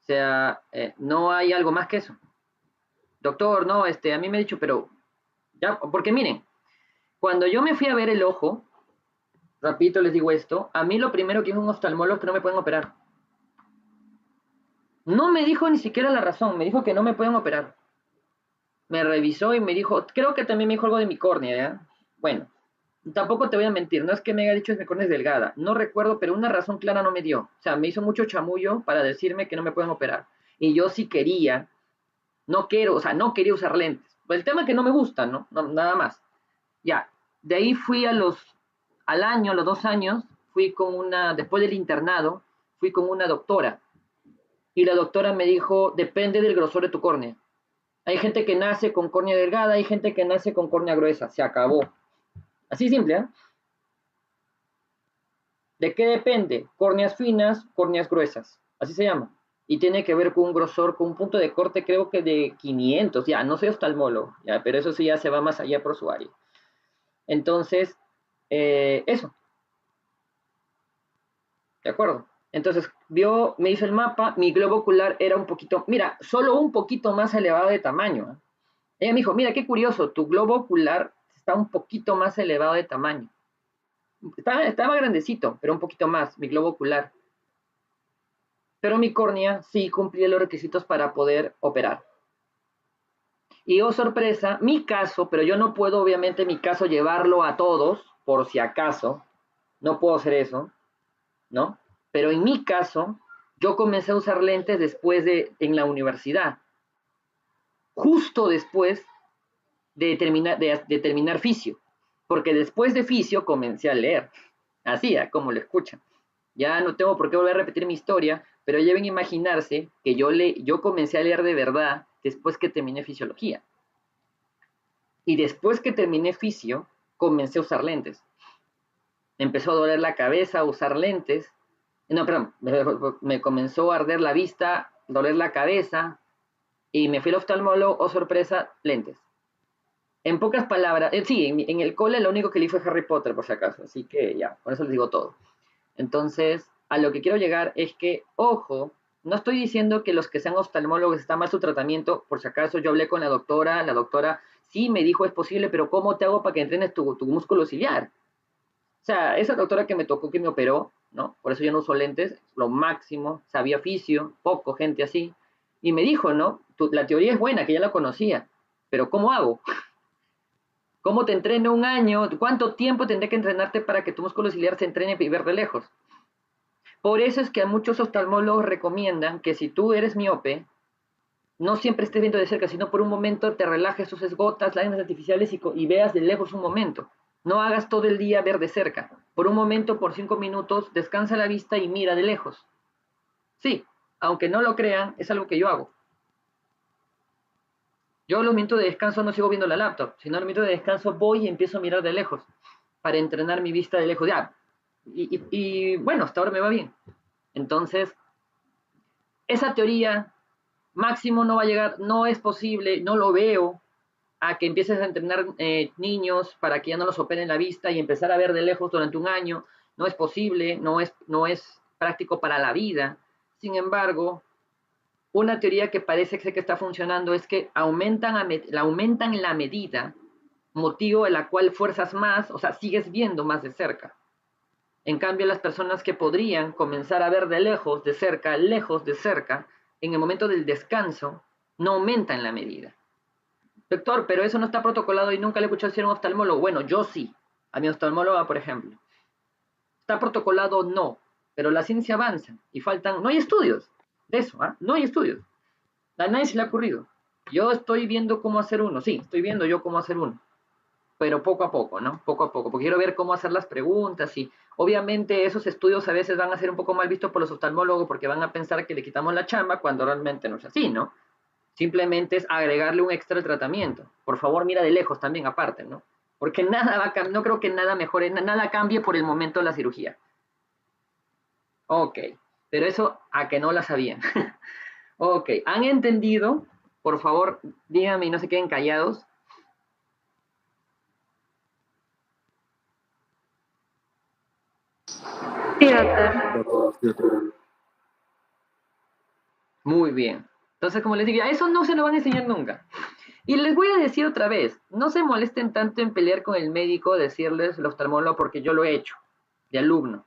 sea, no hay algo más que eso. Doctor, no, a mí me ha dicho, pero ya, porque miren, cuando yo me fui a ver el ojo, rapidito les digo esto, a mí lo primero que dijo un oftalmólogo es que no me pueden operar. No me dijo ni siquiera la razón, me dijo que no me pueden operar. Me revisó y me dijo, creo que también me dijo algo de mi córnea, ¿ya? Bueno, tampoco te voy a mentir, no es que me haya dicho que mi córnea es delgada, no recuerdo, pero una razón clara no me dio. O sea, me hizo mucho chamullo para decirme que no me pueden operar. Y yo sí quería, no quería usar lentes. El tema es que no me gustan, ¿no? Nada más. Ya, de ahí fui a los 2 años, después del internado, fui con una doctora. Y la doctora me dijo, depende del grosor de tu córnea. Hay gente que nace con córnea delgada, hay gente que nace con córnea gruesa. Se acabó. Así simple, ¿eh? ¿De qué depende? Córneas finas, córneas gruesas. Así se llama. y tiene que ver con un grosor, con un punto de corte creo que de 500, ya, no soy oftalmólogo, ya, pero eso sí ya se va más allá por su área. Entonces, eso, ¿de acuerdo? Entonces, me hizo el mapa, mi globo ocular era un poquito, mira, solo un poquito más elevado de tamaño. ¿Eh? Ella me dijo, mira, qué curioso, tu globo ocular está un poquito más elevado de tamaño. Estaba grandecito, pero un poquito más, mi globo ocular. Pero mi córnea sí cumplía los requisitos para poder operar. Y oh sorpresa, mi caso, pero yo no puedo obviamente mi caso llevarlo a todos, por si acaso, no puedo hacer eso, ¿no? Pero en mi caso, yo comencé a usar lentes en la universidad, justo después de terminar fisio, porque después de fisio comencé a leer, así, como lo escuchan. Ya no tengo por qué volver a repetir mi historia, pero ya deben imaginarse que yo comencé a leer de verdad después que terminé fisiología. Y después que terminé fisio, comencé a usar lentes. Me empezó a doler la cabeza, a usar lentes. No, perdón, me comenzó a arder la vista, doler la cabeza, y me fui al oftalmólogo, oh sorpresa, lentes. En pocas palabras, sí, en el cole lo único que leí fue Harry Potter, por si acaso, así que ya, por eso les digo todo. Entonces, a lo que quiero llegar es que, ojo, no estoy diciendo que los que sean oftalmólogos está mal su tratamiento, por si acaso yo hablé con la doctora sí me dijo es posible, pero ¿cómo te hago para que entrenes tu músculo ciliar? O sea, esa doctora que me tocó, que me operó, ¿no? Por eso yo no uso lentes, lo máximo, sabía fisio, poco, gente así, y me dijo, ¿no? La teoría es buena, que ya la conocía, pero ¿cómo hago? ¿Cómo te entreno un año? ¿Cuánto tiempo tendré que entrenarte para que tu músculo ciliar se entrene y ver de lejos? Por eso es que a muchos oftalmólogos recomiendan que si tú eres miope, no siempre estés viendo de cerca, sino por un momento te relajes tus gotas, lágrimas artificiales y veas de lejos un momento. No hagas todo el día ver de cerca. Por un momento, por 5 minutos, descansa la vista y mira de lejos. Sí, aunque no lo crean, es algo que yo hago. Yo a los minutos de descanso no sigo viendo la laptop, sino a los minutos de descanso voy y empiezo a mirar de lejos, para entrenar mi vista de lejos. Ya. Y bueno, hasta ahora me va bien. Entonces, esa teoría máximo no va a llegar, no es posible, no lo veo, a que empieces a entrenar niños para que ya no los operen la vista y empezar a ver de lejos durante un año. No es posible, no es práctico para la vida. Sin embargo, una teoría que parece que está funcionando es que aumentan la medida, motivo de la cual fuerzas más, o sea, sigues viendo más de cerca. En cambio, las personas que podrían comenzar a ver de lejos de cerca, en el momento del descanso, no aumentan la medida. Doctor, pero eso no está protocolado y nunca le he escuchado decir a un oftalmólogo. Bueno, yo sí, a mi oftalmóloga, por ejemplo. ¿Está protocolado? No, pero la ciencia avanza y no hay estudios de eso, ¿eh? No hay estudios. A nadie se le ha ocurrido. Yo estoy viendo cómo hacer uno, sí, estoy viendo yo cómo hacer uno, pero poco a poco, ¿no? Poco a poco, porque quiero ver cómo hacer las preguntas y obviamente esos estudios a veces van a ser un poco mal vistos por los oftalmólogos porque van a pensar que le quitamos la chamba cuando realmente no es así, ¿no? Simplemente es agregarle un extra tratamiento. Por favor, mira de lejos también aparte, ¿no? Porque nada va a cambiar, no creo que nada mejore, nada cambie por el momento de la cirugía. Ok, pero eso a que no la sabían. Ok, ¿han entendido? Por favor, díganme y no se queden callados. Sí, doctor. Muy bien. Entonces, como les digo, a eso no se lo van a enseñar nunca. Y les voy a decir otra vez, no se molesten tanto en pelear con el médico, decirles el oftalmólogo, porque yo lo he hecho, de alumno.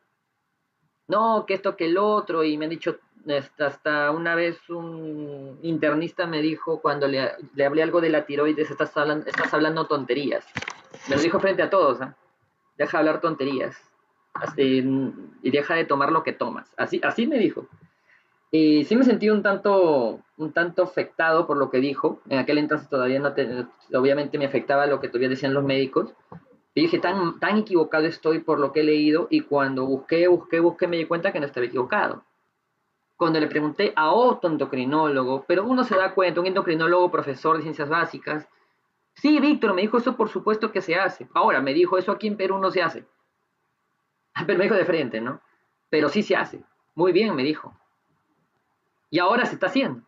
No, que esto, que el otro, y me han dicho, hasta una vez un internista me dijo, cuando le hablé algo de la tiroides, estás hablando tonterías. Me lo dijo frente a todos, ¿eh? Deja de hablar tonterías. Y deja de tomar lo que tomas. Así me dijo. Y sí me sentí un tanto afectado por lo que dijo. En aquel entonces todavía obviamente me afectaba lo que todavía decían los médicos. Y dije, tan equivocado estoy por lo que he leído, y cuando busqué, me di cuenta que no estaba equivocado. Cuando le pregunté a otro endocrinólogo, pero uno se da cuenta, un endocrinólogo profesor de ciencias básicas, sí, Víctor, me dijo, eso por supuesto que se hace. Ahora, me dijo, eso aquí en Perú no se hace. Pero me dijo de frente, ¿no? Pero sí se hace. Muy bien, me dijo. Y ahora se está haciendo.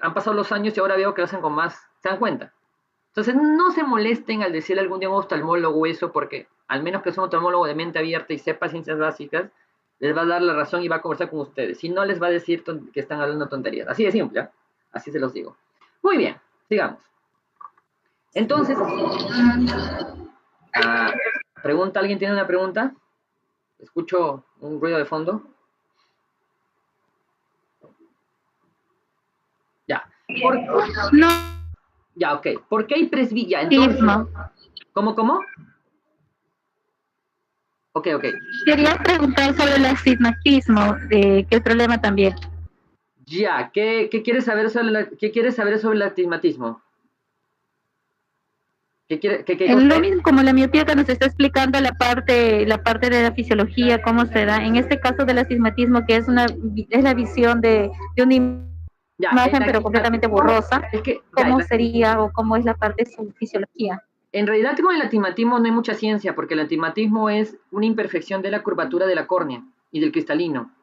Han pasado los años y ahora veo que lo hacen con más, ¿se dan cuenta? Entonces no se molesten al decirle algún día a un oftalmólogo eso, porque al menos que sea un oftalmólogo de mente abierta y sepa ciencias básicas, les va a dar la razón y va a conversar con ustedes. Si no, les va a decir que están hablando tonterías. Así de simple, ¿eh? Así se los digo. Muy bien, sigamos. Entonces, ¿pregunta? ¿Alguien tiene una pregunta? Escucho un ruido de fondo. Ya. No. Ya, ok. ¿Por qué hay presbicia? Entonces, ¿cómo? Ok. Quería preguntar sobre el astigmatismo, que es problema también. Ya, ¿qué quieres saber sobre el astigmatismo? Lo mismo como la miopía que nos está explicando la parte de la fisiología, cómo se da. En este caso del astigmatismo, que es la visión de una imagen, pero completamente borrosa, ¿cómo sería o cómo es la parte de su fisiología? En realidad con el astigmatismo no hay mucha ciencia, porque el astigmatismo es una imperfección de la curvatura de la córnea y del cristalino.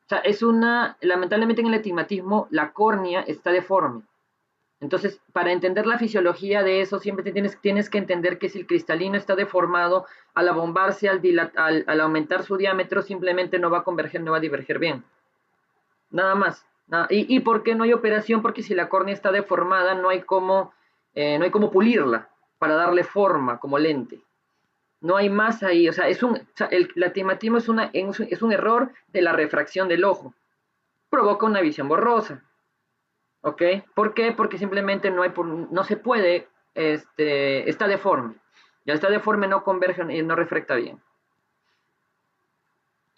O sea, lamentablemente en el astigmatismo la córnea está deforme. Entonces, para entender la fisiología de eso, siempre tienes que entender que si el cristalino está deformado, al abombarse, al aumentar su diámetro, simplemente no va a converger, no va a diverger bien. Nada más. ¿Y por qué no hay operación? Porque si la córnea está deformada, no hay cómo pulirla para darle forma como lente. No hay más ahí. O sea, el astigmatismo es un error de la refracción del ojo. Provoca una visión borrosa. ¿Ok? ¿Por qué? Porque simplemente no se puede, está deforme. Ya está deforme, no converge y no refracta bien.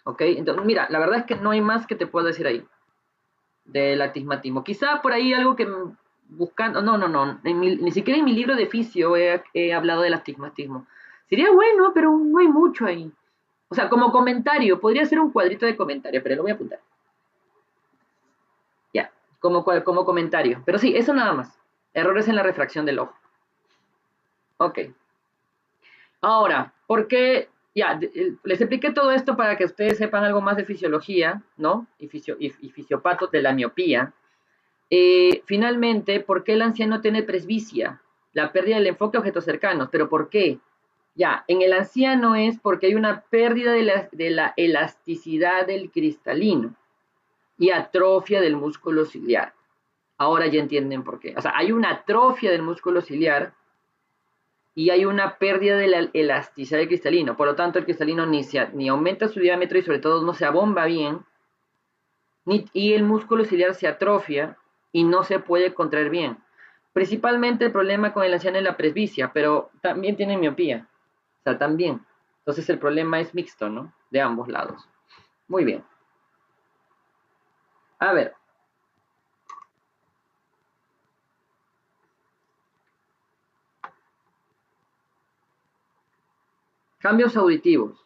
¿Ok? Entonces, mira, la verdad es que no hay más que te puedo decir ahí del astigmatismo. Quizá por ahí algo que buscando, no, ni siquiera en mi libro de fisio he hablado del astigmatismo. Sería bueno, pero no hay mucho ahí. O sea, como comentario, podría ser un cuadrito de comentario, pero lo voy a apuntar. Ya, como comentario. Pero sí, eso nada más. Errores en la refracción del ojo. Ok. Ahora, ¿por qué? Ya, les expliqué todo esto para que ustedes sepan algo más de fisiología, ¿no? Y fisiopatos de la miopía. Finalmente, ¿por qué el anciano tiene presbicia? La pérdida del enfoque a objetos cercanos. ¿Pero por qué? Ya, en el anciano es porque hay una pérdida de la elasticidad del cristalino y atrofia del músculo ciliar. Ahora ya entienden por qué. O sea, hay una atrofia del músculo ciliar y hay una pérdida de la elasticidad del cristalino. Por lo tanto, el cristalino ni aumenta su diámetro y sobre todo no se abomba bien, y el músculo ciliar se atrofia y no se puede contraer bien. Principalmente el problema con el anciano es la presbicia, pero también tiene miopía. O sea, también. Entonces el problema es mixto, ¿no? De ambos lados. Muy bien. A ver. Cambios auditivos.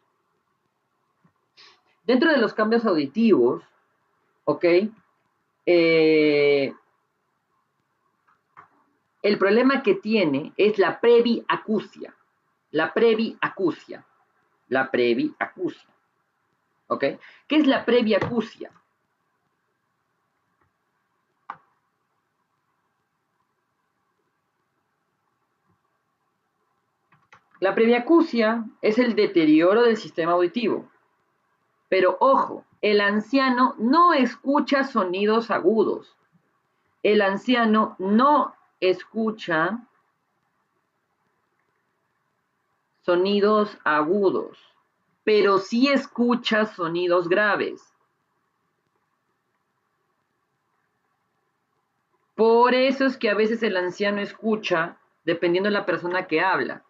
Dentro de los cambios auditivos, ¿ok? El problema que tiene es la prebiacusia. La prebiacusia. ¿Ok? ¿Qué es la prebiacusia? La prebiacusia es el deterioro del sistema auditivo. Pero ojo, el anciano no escucha sonidos agudos. El anciano no escucha sonidos agudos, pero sí escucha sonidos graves. Por eso es que a veces el anciano escucha, dependiendo de la persona que habla.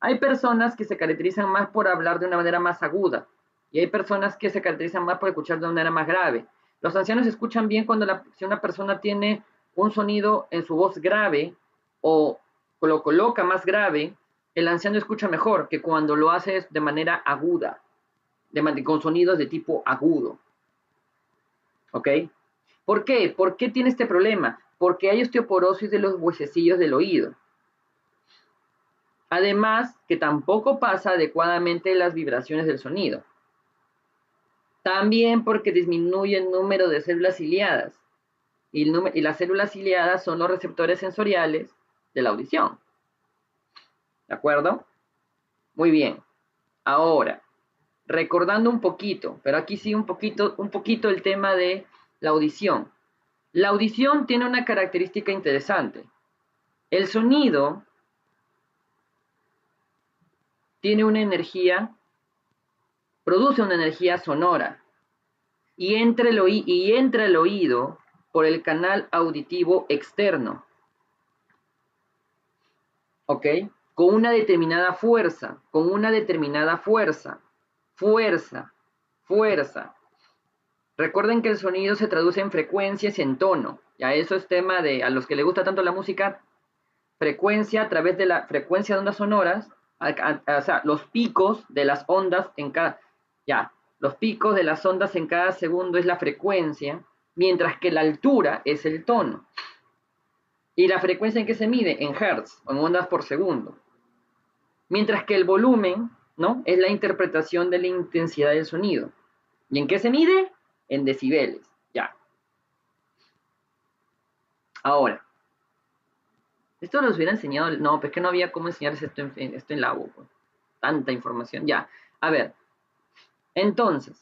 Hay personas que se caracterizan más por hablar de una manera más aguda y hay personas que se caracterizan más por escuchar de una manera más grave. Los ancianos escuchan bien si una persona tiene un sonido en su voz grave o lo coloca más grave, el anciano escucha mejor que cuando lo hace de manera aguda, con sonidos de tipo agudo. ¿Ok? ¿Por qué? ¿Por qué tiene este problema? Porque hay osteoporosis de los huesecillos del oído. Además, que tampoco pasa adecuadamente las vibraciones del sonido. También porque disminuye el número de células ciliadas. Y las células ciliadas son los receptores sensoriales de la audición. ¿De acuerdo? Muy bien. Ahora, recordando un poquito, pero aquí sí un poquito el tema de la audición. La audición tiene una característica interesante. El sonido tiene una energía, produce una energía sonora y entra el oído por el canal auditivo externo. ¿Ok? Con una determinada fuerza, fuerza. Recuerden que el sonido se traduce en frecuencias y en tono. Ya eso es tema de, a los que les gusta tanto la música, frecuencia a través de la frecuencia de ondas sonoras, o sea, los picos de las ondas en cada, los picos de las ondas en cada segundo es la frecuencia, mientras que la altura es el tono. ¿Y la frecuencia en qué se mide? En hertz, o en ondas por segundo. Mientras que el volumen, ¿no?, es la interpretación de la intensidad del sonido. ¿Y en qué se mide? En decibeles, ya. Ahora, esto nos hubiera enseñado, no, pues que no había cómo enseñarles esto en la U, pues. Tanta información, ya. A ver, entonces,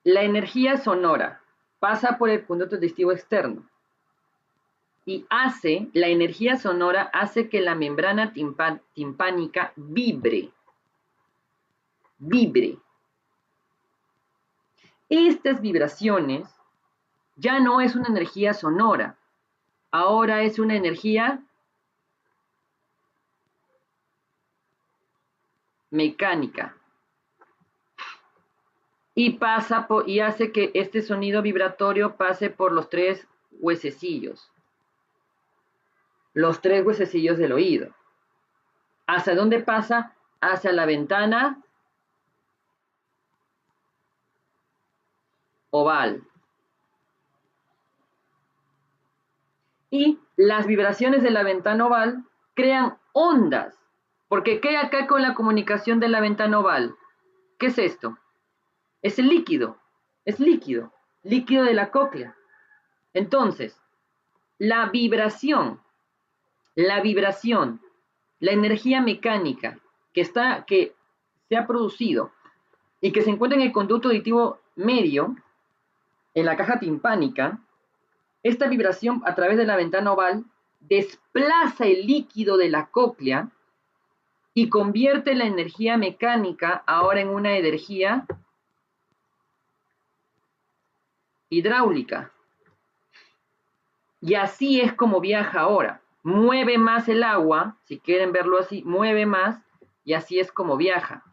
la energía sonora pasa por el conducto auditivo externo y la energía sonora hace que la membrana timpánica vibre. Estas vibraciones ya no es una energía sonora, ahora es una energía mecánica. Y hace que este sonido vibratorio pase por los tres huesecillos. Los tres huesecillos del oído. ¿Hacia dónde pasa? Hacia la ventana oval. Y las vibraciones de la ventana oval crean ondas. Porque ¿qué hay acá con la comunicación de la ventana oval? ¿Qué es esto? Es el líquido. Es líquido. Líquido de la cóclea. Entonces, la vibración, la energía mecánica que se ha producido y que se encuentra en el conducto auditivo medio, en la caja timpánica, esta vibración a través de la ventana oval desplaza el líquido de la cóclea y convierte la energía mecánica ahora en una energía hidráulica. Y así es como viaja ahora. Mueve más el agua, si quieren verlo así, mueve más y así es como viaja.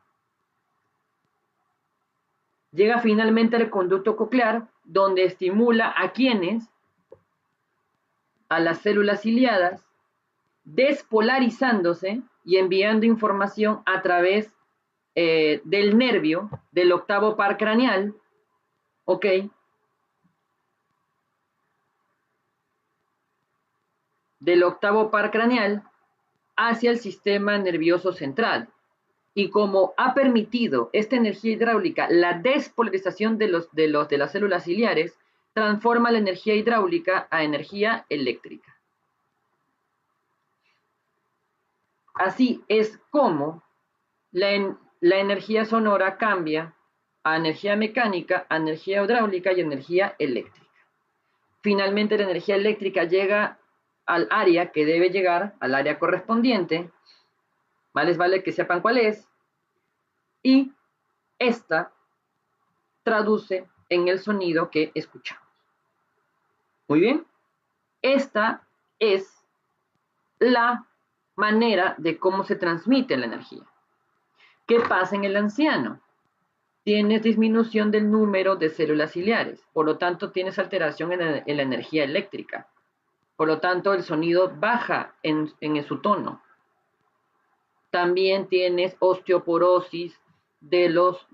Llega finalmente al conducto coclear, donde estimula a quienes, a las células ciliadas, despolarizándose y enviando información a través del nervio, del octavo par craneal, ¿ok? Del octavo par craneal hacia el sistema nervioso central. Y como ha permitido esta energía hidráulica la despolarización de las células ciliares, transforma la energía hidráulica a energía eléctrica. Así es como la energía sonora cambia a energía mecánica, a energía hidráulica y energía eléctrica. Finalmente la energía eléctrica llega al área que debe llegar, al área correspondiente, más les vale que sepan cuál es, y esta traduce en el sonido que escuchamos. Muy bien, esta es la manera de cómo se transmite la energía. ¿Qué pasa en el anciano? Tienes disminución del número de células ciliares, por lo tanto tienes alteración en la energía eléctrica. Por lo tanto, el sonido baja en su tono. También tienes osteoporosis de los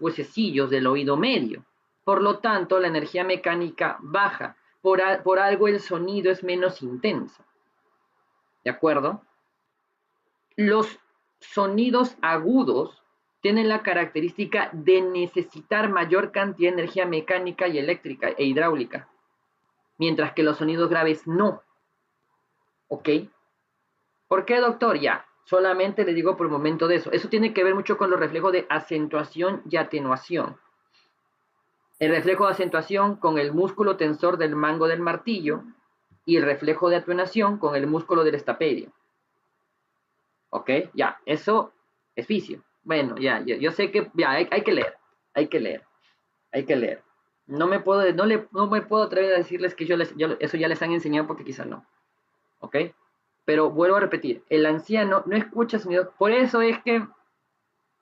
huesecillos del oído medio. Por lo tanto, la energía mecánica baja. Por algo el sonido es menos intenso. ¿De acuerdo? Los sonidos agudos tienen la característica de necesitar mayor cantidad de energía mecánica y eléctrica e hidráulica, mientras que los sonidos graves no. ¿Ok? ¿Por qué, doctor? Ya, solamente le digo por el momento de eso. Eso tiene que ver mucho con los reflejos de acentuación y atenuación. El reflejo de acentuación con el músculo tensor del mango del martillo y el reflejo de atenuación con el músculo del estapedio. ¿Ok? Ya, eso es vicio. Bueno, ya, yo sé que ya hay que leer, hay que leer. No me puedo atrever a decirles que eso ya les han enseñado porque quizás no. ¿Ok? Pero vuelvo a repetir, el anciano no escucha sonidos. Por eso es que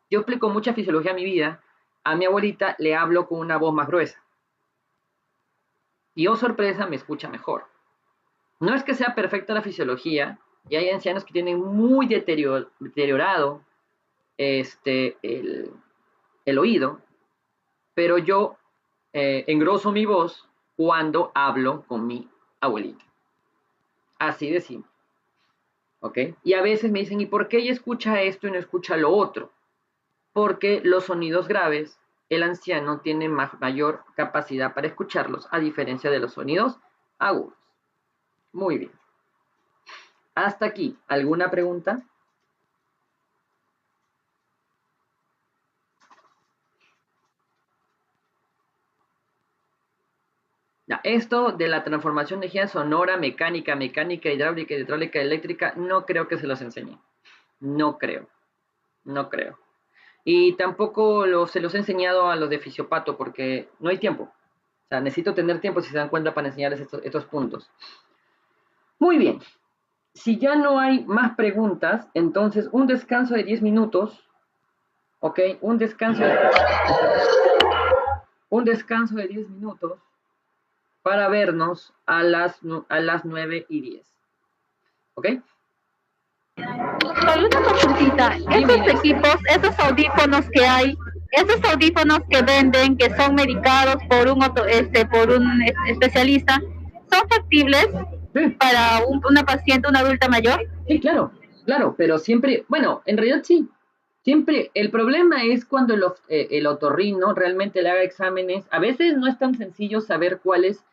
yo explico mucha fisiología en mi vida. A mi abuelita le hablo con una voz más gruesa. Y oh sorpresa, me escucha mejor. No es que sea perfecta la fisiología, y hay ancianos que tienen muy deteriorado el oído, pero yo engroso mi voz cuando hablo con mi abuelita. Así de simple. ¿Ok? Y a veces me dicen, ¿y por qué ella escucha esto y no escucha lo otro? Porque los sonidos graves, el anciano tiene mayor capacidad para escucharlos, a diferencia de los sonidos agudos. Muy bien. Hasta aquí, ¿alguna pregunta? Ya, esto de la transformación de energía sonora, mecánica, hidráulica, eléctrica, no creo que se los enseñe. No creo. Y tampoco se los he enseñado a los de fisiopato porque no hay tiempo. O sea, necesito tener tiempo, si se dan cuenta, para enseñarles estos puntos. Muy bien. Si ya no hay más preguntas, entonces un descanso de 10 minutos. ¿Ok? Un descanso de 10 minutos para vernos a las 9:10. ¿Ok? Solo una consultita. Esos audífonos que hay, esos audífonos que venden, que son medicados por un especialista, ¿son factibles para una paciente, una adulta mayor? Sí, claro, pero siempre, bueno, en realidad sí. Siempre, el problema es cuando el otorrino realmente le haga exámenes. A veces no es tan sencillo saber cuál es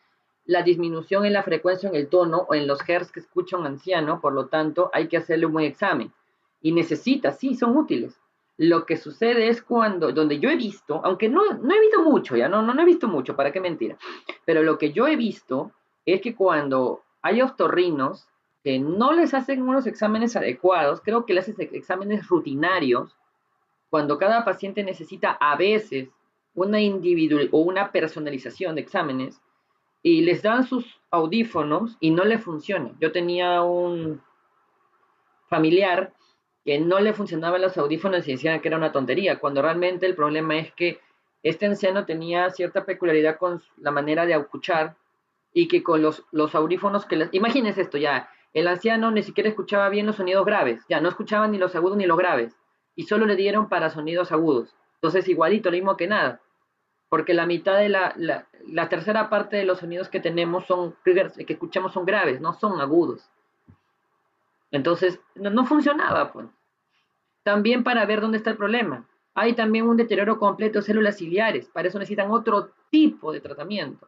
la disminución en la frecuencia, en el tono o en los hertz que escucha un anciano, por lo tanto hay que hacerle un buen examen. Y sí, son útiles. Lo que sucede es donde yo he visto, aunque no he visto mucho, no he visto mucho, ¿para qué mentir? Pero lo que yo he visto es que cuando hay otorrinos que no les hacen unos exámenes adecuados, creo que les hacen exámenes rutinarios, cuando cada paciente necesita a veces una individual o una personalización de exámenes, y les dan sus audífonos y no le funciona. Yo tenía un familiar que no le funcionaban los audífonos y decían que era una tontería, cuando realmente el problema es que este anciano tenía cierta peculiaridad con la manera de escuchar y que con los audífonos imagínense esto ya, el anciano ni siquiera escuchaba bien los sonidos graves, ya no escuchaba ni los agudos ni los graves, y solo le dieron para sonidos agudos. Entonces igualito, lo mismo que nada. Porque la mitad de la tercera parte de los sonidos que tenemos que escuchamos son graves, no son agudos. Entonces, no funcionaba, pues. También para ver dónde está el problema. Hay también un deterioro completo de células ciliares. Para eso necesitan otro tipo de tratamiento.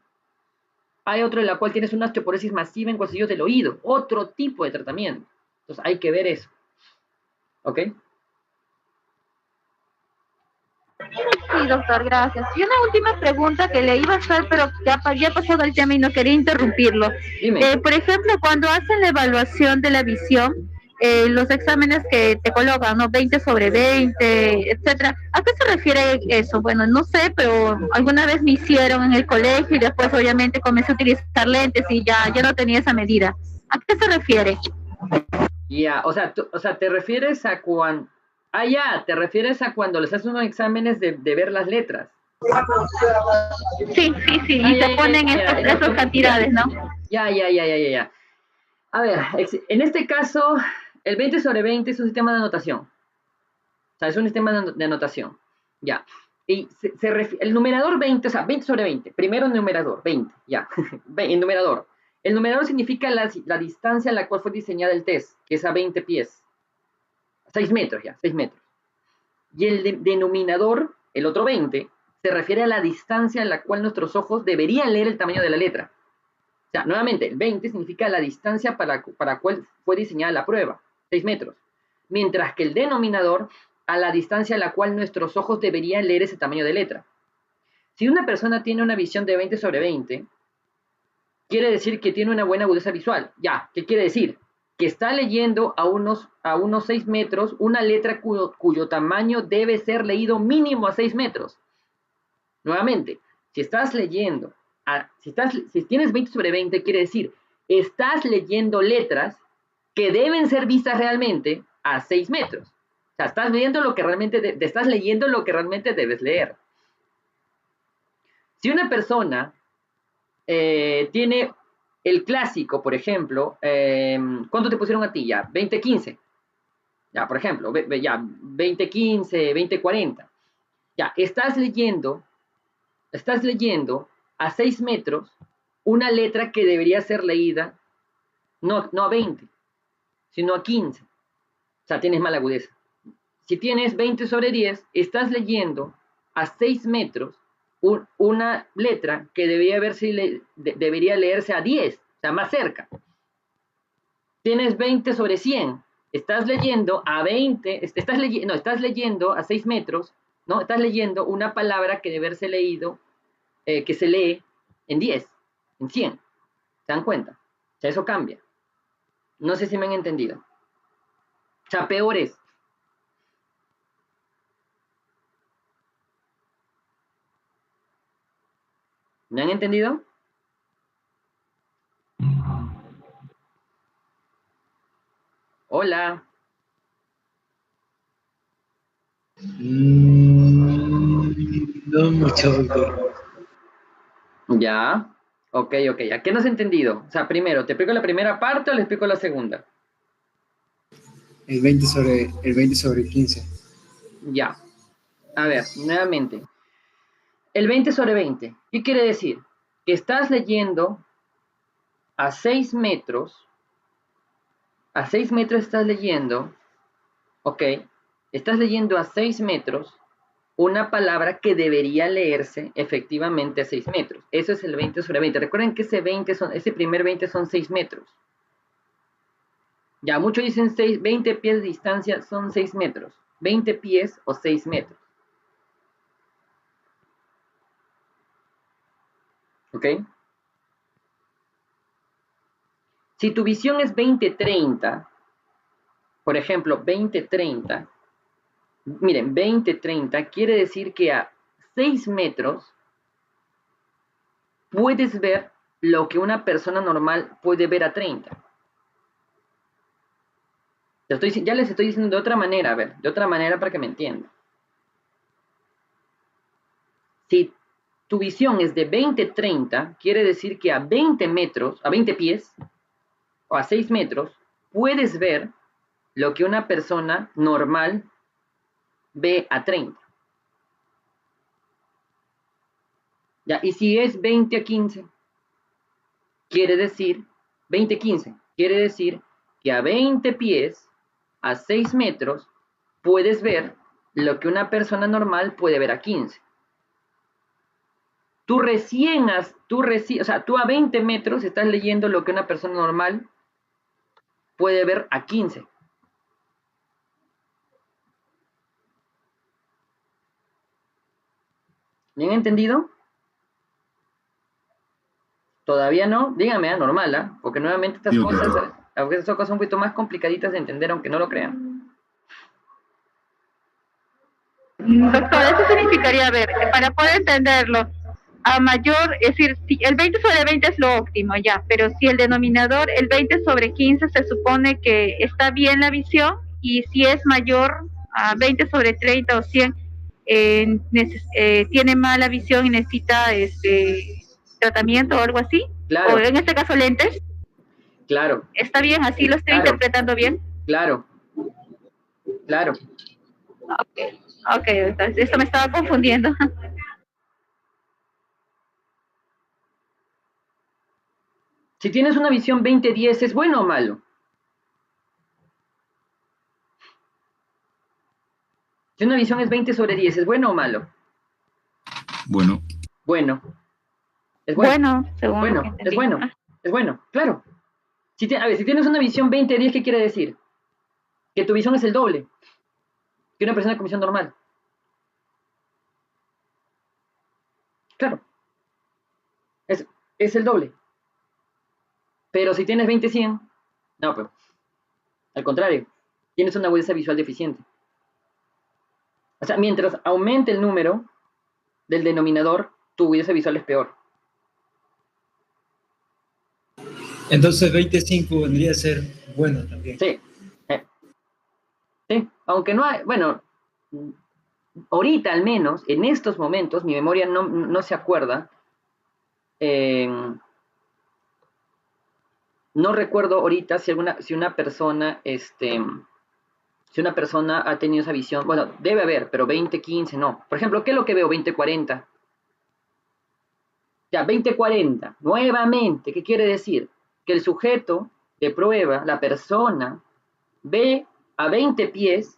Hay otro en la cual tienes una osteoporosis masiva en cuellos del oído. Otro tipo de tratamiento. Entonces, hay que ver eso. ¿Ok? Sí, doctor, gracias. Y una última pregunta que le iba a hacer, pero ya ha pasado el tema y no quería interrumpirlo. Por ejemplo, cuando hacen la evaluación de la visión, los exámenes que te colocan, ¿no? 20/20, etcétera. ¿A qué se refiere eso? Bueno, no sé, pero alguna vez me hicieron en el colegio y después obviamente comencé a utilizar lentes y ya no tenía esa medida. ¿A qué se refiere? Ya, o sea, te refieres a cuando... te refieres a cuando les haces unos exámenes de ver las letras. Sí, y te ponen esas cantidades, ¿no? Ya. A ver, en este caso, el 20/20 es un sistema de anotación. O sea, es un sistema de anotación. Ya. Y el numerador 20, o sea, 20/20. Primero el numerador, 20, ya. El numerador. El numerador significa la distancia a la cual fue diseñada el test, que es a 20 pies. 6 metros ya, 6 metros. Y el denominador, el otro 20, se refiere a la distancia en la cual nuestros ojos deberían leer el tamaño de la letra. O sea, nuevamente, el 20 significa la distancia para la cual fue diseñada la prueba, 6 metros. Mientras que el denominador, a la distancia a la cual nuestros ojos deberían leer ese tamaño de letra. Si una persona tiene una visión de 20 sobre 20, quiere decir que tiene una buena agudeza visual. Ya, ¿qué quiere decir? Que está leyendo a unos 6 metros una letra cuyo tamaño debe ser leído mínimo a 6 metros. Nuevamente, si estás leyendo, si tienes 20 sobre 20, quiere decir, estás leyendo letras que deben ser vistas realmente a 6 metros. O sea, estás leyendo lo que realmente debes leer. Si una persona tiene el clásico, por ejemplo, ¿cuánto te pusieron a ti ya? 20-15. Ya, por ejemplo, ya, 20-15, 20-40. Ya, estás leyendo a 6 metros una letra que debería ser leída no a 20, sino a 15. O sea, tienes mala agudeza. Si tienes 20 sobre 10, estás leyendo a 6 metros una letra que debería leerse a 10, o sea, más cerca. Tienes 20 sobre 100, estás leyendo a 20, estás leyendo a 6 metros, ¿no? Estás leyendo una palabra que debe haberse leído, que se lee en 10, en 100. ¿Se dan cuenta? O sea, eso cambia. No sé si me han entendido. O sea, peor es. ¿Me han entendido? Hola. No mucho, doctor. Ya. Ok. ¿A qué no has entendido? O sea, primero, ¿te explico la primera parte o le explico la segunda? El 20 sobre 15. Ya. A ver, nuevamente. El 20 sobre 20. ¿Qué quiere decir? Que estás leyendo a 6 metros. A 6 metros estás leyendo. Ok. Estás leyendo a 6 metros una palabra que debería leerse efectivamente a 6 metros. Eso es el 20 sobre 20. Recuerden que ese primer 20 son 6 metros. Ya, muchos dicen 20 pies de distancia son 6 metros. 20 pies o 6 metros. ¿Ok? Si tu visión es 20-30, por ejemplo, 20-30, miren, 20-30 quiere decir que a 6 metros puedes ver lo que una persona normal puede ver a 30. Ya les estoy diciendo de otra manera, a ver, de otra manera para que me entiendan. Si tu visión es de 20-30, quiere decir que a 20 metros, a 20 pies, o a 6 metros, puedes ver lo que una persona normal ve a 30. Ya, y si es 20-15, quiere decir, 20-15, quiere decir que a 20 pies, a 6 metros, puedes ver lo que una persona normal puede ver a 15. Tú a 20 metros estás leyendo lo que una persona normal puede ver a 15. ¿Me han entendido? ¿Todavía no? Díganme, normal, ¿ah? Porque nuevamente estas cosas son un poquito más complicaditas de entender, aunque no lo crean. Doctor, eso significaría, a ver, para poder entenderlo, a mayor, es decir, si el 20 sobre 20 es lo óptimo, ya, pero si el denominador, el 20 sobre 15, se supone que está bien la visión, y si es mayor a 20 sobre 30 o 100, tiene mala visión y necesita tratamiento o algo así, claro. O en este caso lentes. Claro. ¿Está bien? ¿Así lo estoy interpretando bien? Claro. Ok, entonces esto me estaba confundiendo. Si tienes una visión 20-10, ¿es bueno o malo? Si una visión es 20 sobre 10, ¿es bueno o malo? Bueno. Bueno. Es bueno. Bueno, según lo que entendí. Es bueno. Es bueno, claro. A ver, si tienes una visión 20-10, ¿qué quiere decir? Que tu visión es el doble que una persona con visión normal. Claro. Es el doble. Pero si tienes 20-100, no, pues, al contrario, tienes una agudeza visual deficiente. O sea, mientras aumente el número del denominador, tu agudeza visual es peor. Entonces 25 vendría a ser bueno también. Sí. Sí, aunque no hay, bueno, ahorita al menos, en estos momentos, mi memoria no se acuerda. No recuerdo ahorita si una persona, si una persona ha tenido esa visión. Bueno, debe haber, pero 20-15 no. Por ejemplo, ¿qué es lo que veo? 20-40. Ya, 20-40. Nuevamente, ¿qué quiere decir? Que el sujeto de prueba, la persona, ve a 20 pies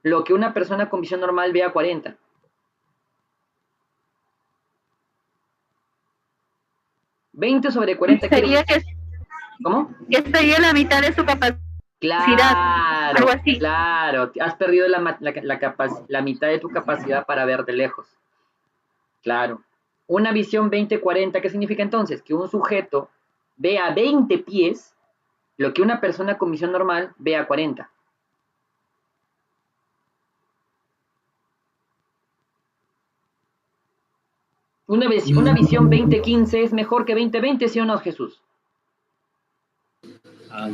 lo que una persona con visión normal ve a 40. ¿20 sobre 40? Sería que, ¿Cómo? Que sería la mitad de su capacidad. Claro, algo así. claro. Has perdido la mitad de tu capacidad para ver de lejos. Claro. Una visión 20-40, ¿qué significa entonces? Que un sujeto ve a 20 pies lo que una persona con visión normal ve a 40. Una visión 20-15 es mejor que 20-20, ¿sí o no, Jesús?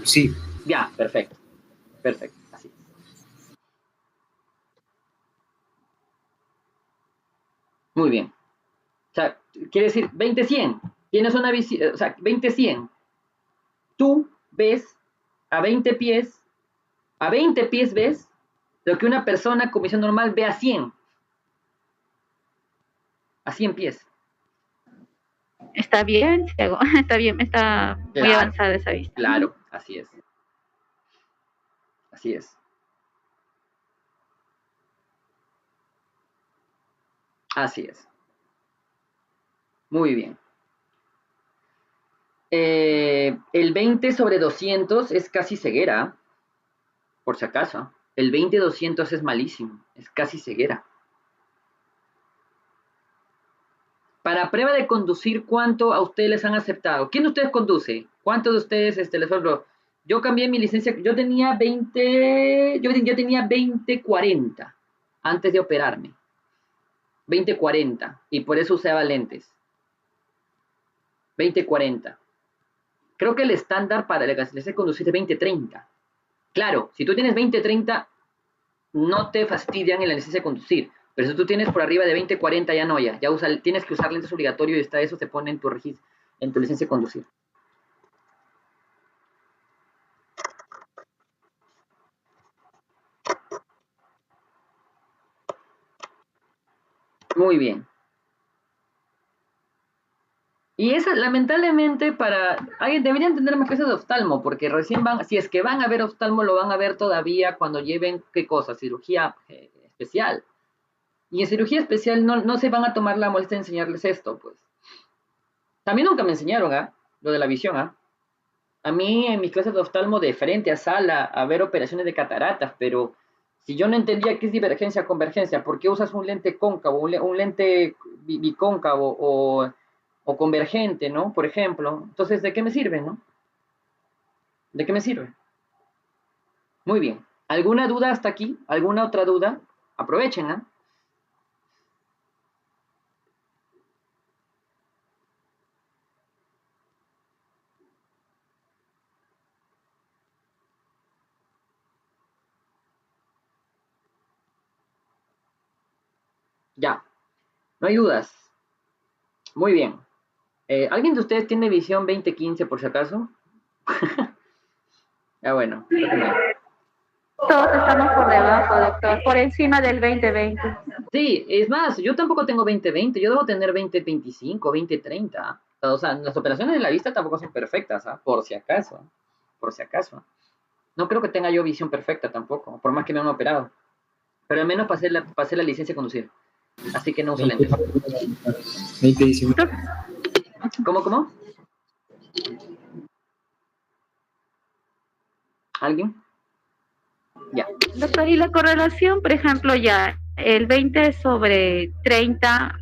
Sí. Ya, perfecto. Perfecto, así es. Muy bien. O sea, quiere decir 20-100. Tienes una visión, o sea, 20-100. Tú ves a 20 pies ves lo que una persona con visión normal ve a 100. A 100 pies. Está bien, está bien, está muy Claro, avanzada esa vista. Claro, así es. Así es. Así es. Muy bien. El 20 sobre 200 es casi ceguera, por si acaso. El 20-200 es malísimo, es casi ceguera. Para prueba de conducir, ¿cuánto a ustedes les han aceptado? ¿Quién de ustedes conduce? ¿Cuántos de ustedes les hablo? Yo cambié mi licencia, yo tenía 20-40 antes de operarme. 20-40, y por eso usaba lentes. 20-40. Creo que el estándar para la licencia de conducir es 20-30. Claro, si tú tienes 20-30, no te fastidian en la licencia de conducir. Pero si tú tienes por arriba de 20-40, ya no, ya tienes que usar lentes obligatorio y eso se pone en tu registro, en tu licencia de conducir. Muy bien. Y esa, lamentablemente, deberían tener más clases de oftalmo, porque recién si es que van a ver oftalmo, lo van a ver todavía cuando lleven, ¿qué cosa? Cirugía especial. Y en cirugía especial no se van a tomar la molestia de enseñarles esto, pues. También nunca me enseñaron, lo de la visión, A mí en mis clases de oftalmo de frente a sala a ver operaciones de cataratas, pero si yo no entendía qué es divergencia, convergencia, ¿por qué usas un lente cóncavo, un lente bicóncavo o convergente, ¿no? Por ejemplo. Entonces, ¿de qué me sirve, no? ¿De qué me sirve? Muy bien. ¿Alguna duda hasta aquí? ¿Alguna otra duda? Aprovechen, Ya. No hay dudas. Muy bien. ¿Alguien de ustedes tiene visión 20-15 por si acaso? Bueno. Todos estamos por debajo, doctor, por encima del 20-20. Sí, es más, yo tampoco tengo 20-20, yo debo tener 20-25, 20-30. O sea, las operaciones de la vista tampoco son perfectas, por si acaso. Por si acaso. No creo que tenga yo visión perfecta tampoco, por más que me han operado. pero al menos pasé la licencia de conducir. Así que no uso lentes. 2019. ¿Cómo? ¿Alguien? Ya. Doctor, y la correlación, por ejemplo, ya el 20/30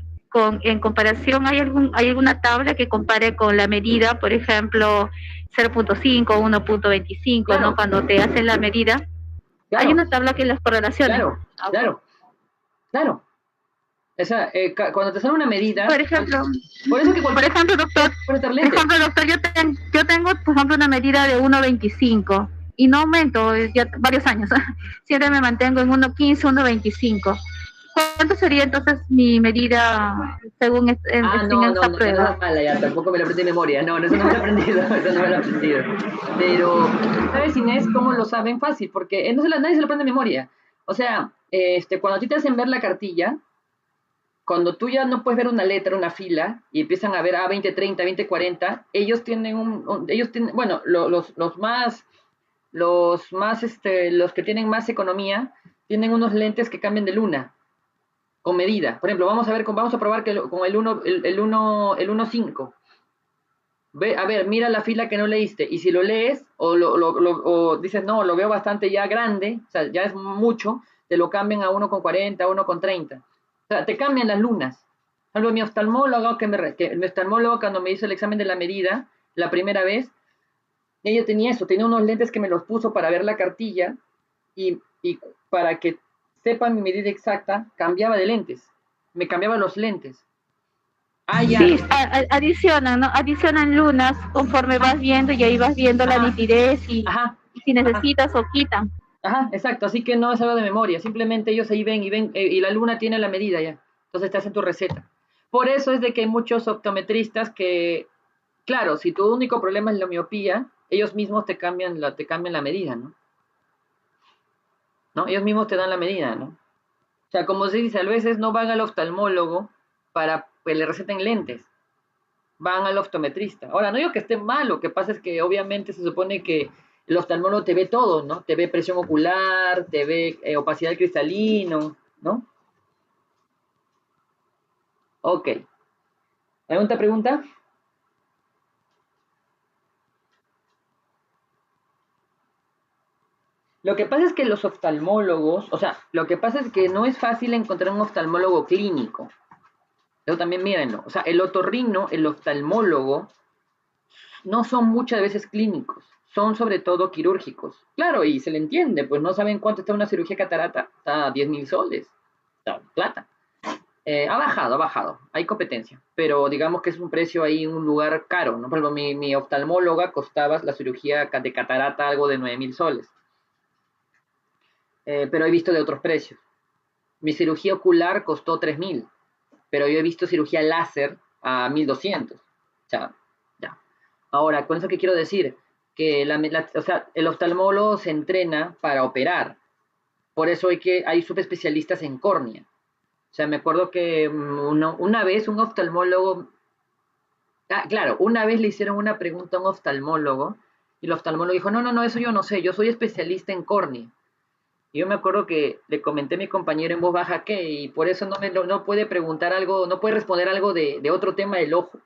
en comparación, ¿hay alguna tabla que compare con la medida, por ejemplo, 0.5, 1.25, Claro. ¿no? Cuando te hacen la medida, Claro. hay una tabla que las correlacione. Claro. O sea, cuando te sale una medida... Por ejemplo, doctor, yo tengo, por ejemplo, una medida de 1.25 y no aumento ya varios años. Siempre me mantengo en 1.15, 1.25. ¿Cuánto sería entonces mi medida según esta prueba? No es mala ya, tampoco me la aprendí de memoria. No, eso no me lo he aprendido, Pero, ¿sabes, Inés, cómo lo saben? Fácil, porque nadie se lo aprende de memoria. O sea, cuando a ti te hacen ver la cartilla, cuando tú ya no puedes ver una letra, una fila, y empiezan a ver A2030, 2040, ellos tienen bueno, los que tienen más economía, tienen unos lentes que cambian de luna, con medida. Por ejemplo, vamos a probar que con el 1.5. A ver, mira la fila que no leíste, y si lo lees, o dices, no, lo veo bastante ya grande, o sea, ya es mucho, te lo cambian a 1.40, 1.30. O sea, te cambian las lunas. Algo mi oftalmólogo, mi oftalmólogo cuando me hizo el examen de la medida, la primera vez, ella tenía unos lentes que me los puso para ver la cartilla, y para que sepa mi medida exacta, cambiaba de lentes. Me cambiaba los lentes. Sí, adicionan, ¿no? Adicionan lunas conforme vas viendo y ahí vas viendo la nitidez y si necesitas o quitan. Ajá, exacto, así que no es algo de memoria, simplemente ellos ahí ven y la luna tiene la medida ya, entonces te hacen tu receta. Por eso es de que hay muchos optometristas que, claro, si tu único problema es la miopía, ellos mismos te cambian la medida, ¿no? Ellos mismos te dan la medida, ¿no? O sea, como se dice, a veces no van al oftalmólogo para que le receten lentes, van al optometrista. Ahora, no digo que esté mal, lo que pasa es que obviamente se supone que el oftalmólogo te ve todo, ¿no? Te ve presión ocular, te ve opacidad cristalino, ¿no? Ok. ¿Alguna otra pregunta? Lo que pasa es que los oftalmólogos, o sea, lo que pasa es que no es fácil encontrar un oftalmólogo clínico. Eso también mírenlo. O sea, el otorrino, el oftalmólogo, no son muchas veces clínicos, son sobre todo quirúrgicos. Claro, y se le entiende, pues no saben cuánto está una cirugía catarata, está a 10.000 soles, está plata. Ha bajado, hay competencia, pero digamos que es un precio ahí, un lugar caro, ¿no? Por ejemplo, mi oftalmóloga costaba la cirugía de catarata algo de 9.000 soles, pero he visto de otros precios. Mi cirugía ocular costó 3.000, pero yo he visto cirugía láser a 1.200, o sea, ya. Ahora, con eso que quiero decir, que o sea, el oftalmólogo se entrena para operar, por eso hay subespecialistas en córnea. O sea, me acuerdo que una vez un oftalmólogo, claro, una vez le hicieron una pregunta a un oftalmólogo y el oftalmólogo dijo, no, eso yo no sé, yo soy especialista en córnea. Y yo me acuerdo que le comenté a mi compañero en voz baja que, y por eso no puede preguntar algo, no puede responder algo de otro tema del ojo.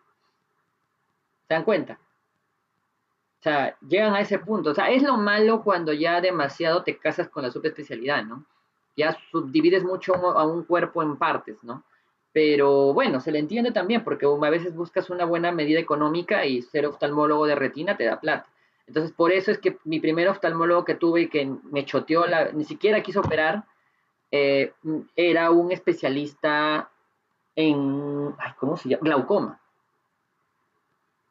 ¿Se dan cuenta? O sea, llegan a ese punto. O sea, es lo malo cuando ya demasiado te casas con la subespecialidad, ¿no? Ya subdivides mucho a un cuerpo en partes, ¿no? Pero bueno, se le entiende también, porque a veces buscas una buena medida económica y ser oftalmólogo de retina te da plata. Entonces, por eso es que mi primer oftalmólogo que tuve y que me choteó, ni siquiera quiso operar, era un especialista en, ¿cómo se llama? Glaucoma.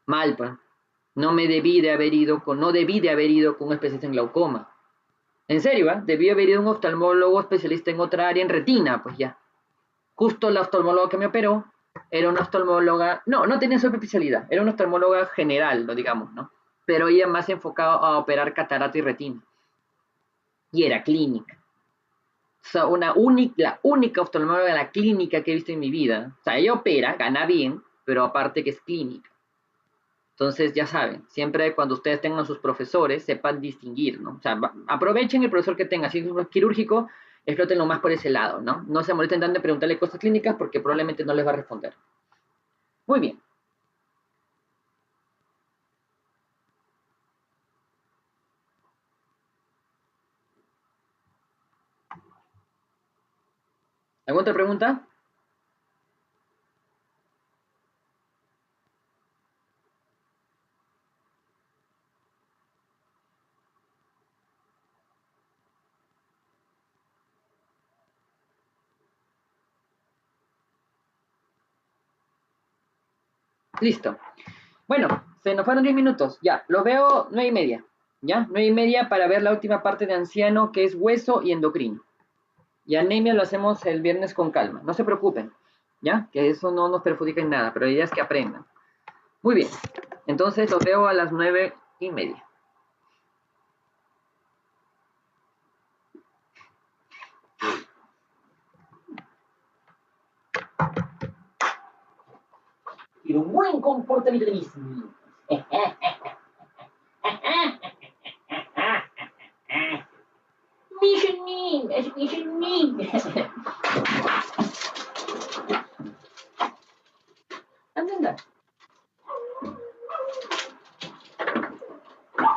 Mal, pues. No debí de haber ido con un especialista en glaucoma. En serio, debí haber ido a un oftalmólogo especialista en otra área, en retina, pues ya. Justo la oftalmóloga que me operó era una oftalmóloga, no tenía su especialidad, era una oftalmóloga general, digamos, ¿no? Pero ella más enfocada a operar catarata y retina. Y era clínica. O sea, la única oftalmóloga de la clínica que he visto en mi vida. O sea, ella opera, gana bien, pero aparte que es clínica. Entonces, ya saben, siempre cuando ustedes tengan sus profesores, sepan distinguir, ¿no? O sea, aprovechen el profesor que tengan. Si es un quirúrgico, Explótenlo más por ese lado, ¿no? No se molesten tanto en preguntarle cosas clínicas porque probablemente no les va a responder. Muy bien. ¿Alguna otra pregunta? Listo. Bueno, se nos fueron 10 minutos. Ya, los veo 9:30. ¿Ya? 9:30 para ver la última parte de anciano, que es hueso y endocrino. Y anemia lo hacemos el viernes con calma. No se preocupen, ¿ya? Que eso no nos perjudica en nada, pero la idea es que aprendan. Muy bien. Entonces los veo a las 9:30. Y un buen comportamiento de mismo. Mission es Mission. Anda.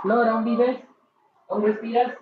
Flora, ¿aún vives? ¿Aún respiras?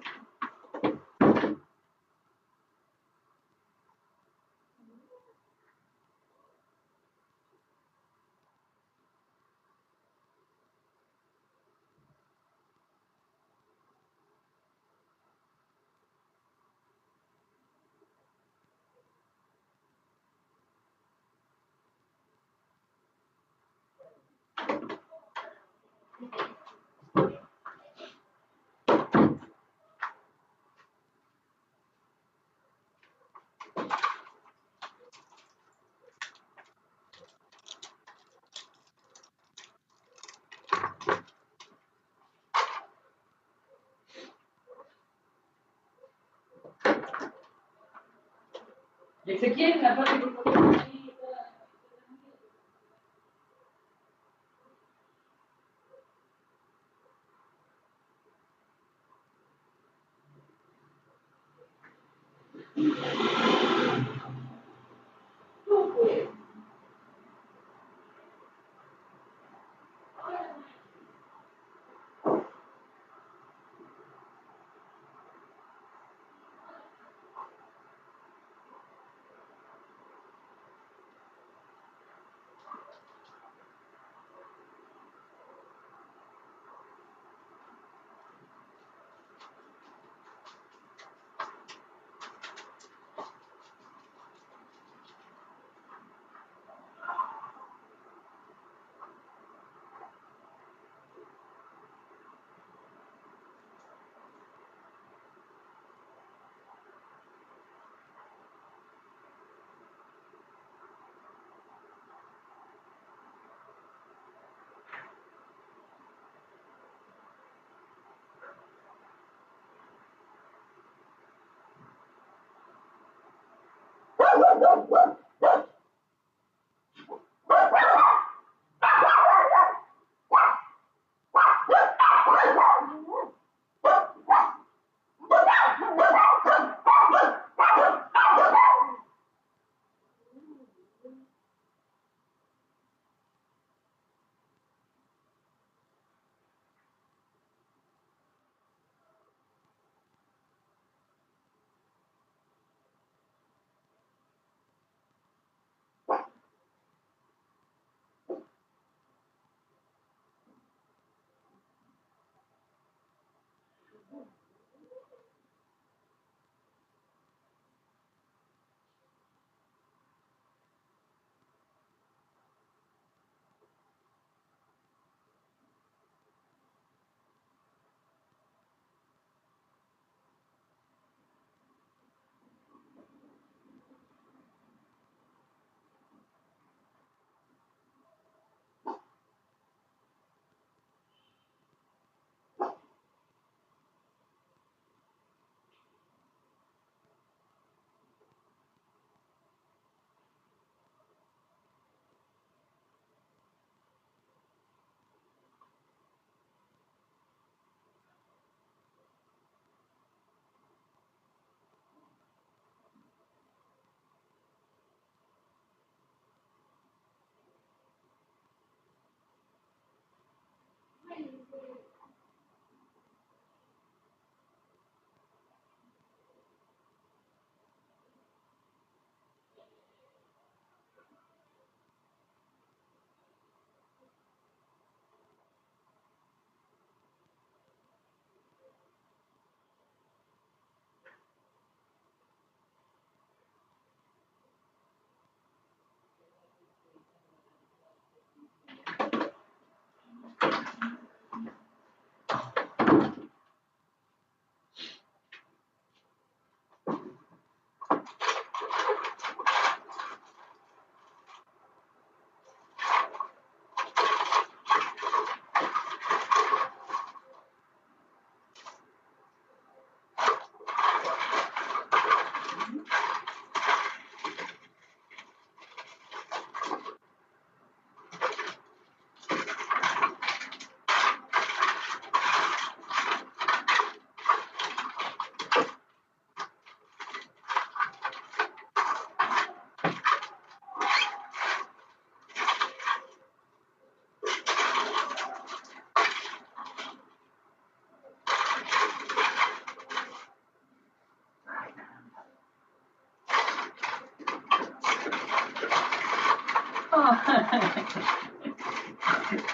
Y Ezequiel, la parte que...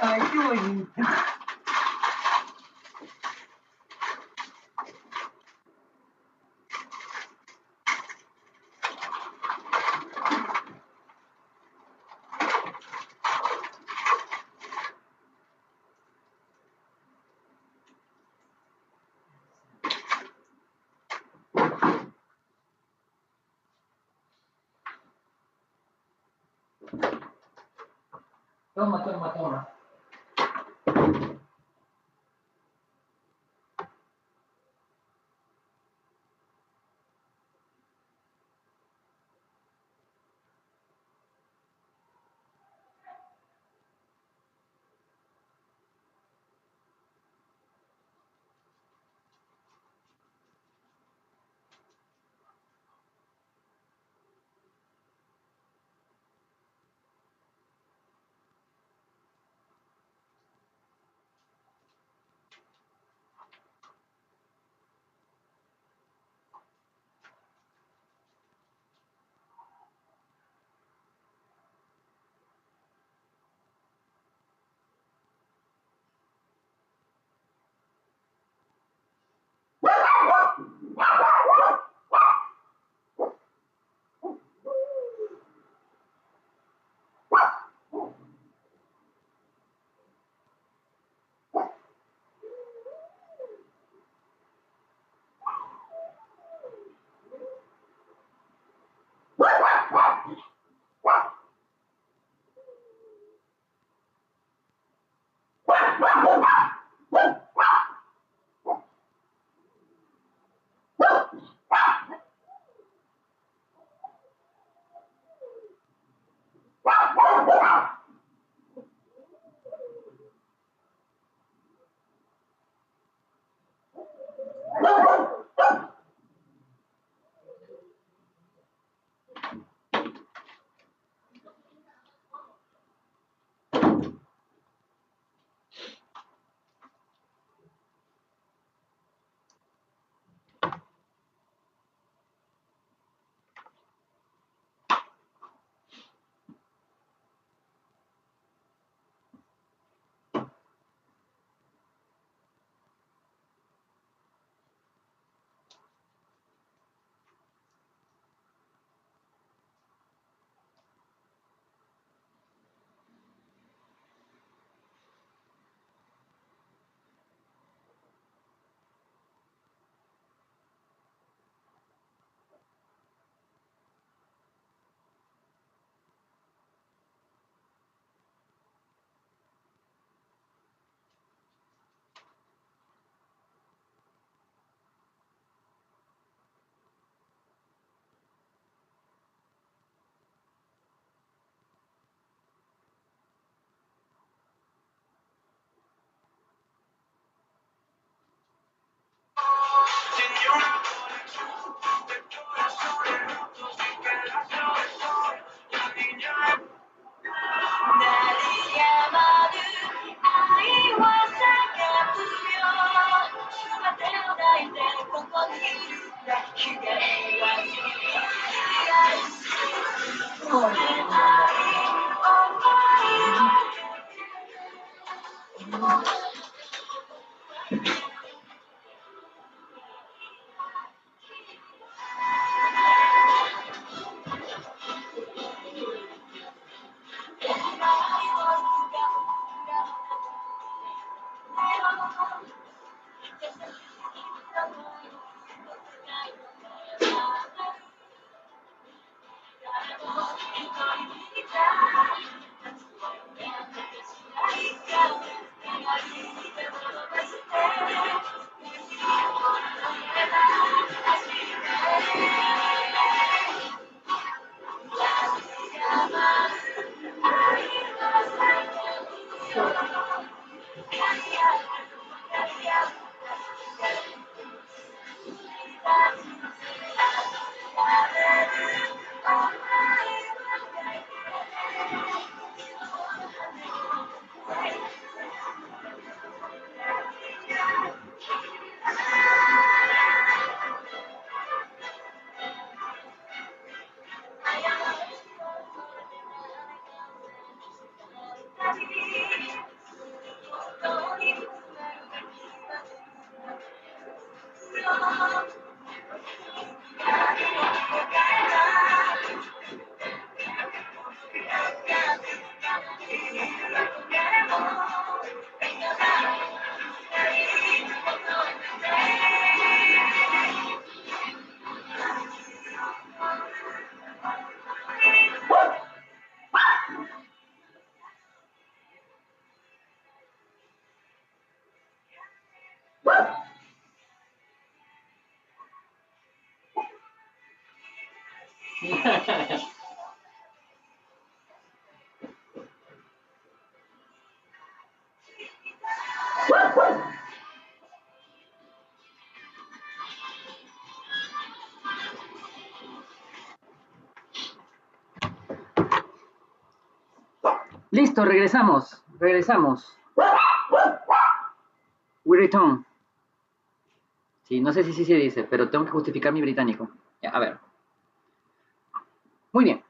Ay, qué bonito. Toma, toma, toma. Listo, regresamos. We return. Sí, no sé si sí se dice, pero tengo que justificar mi británico. Ya, a ver. Muy bien.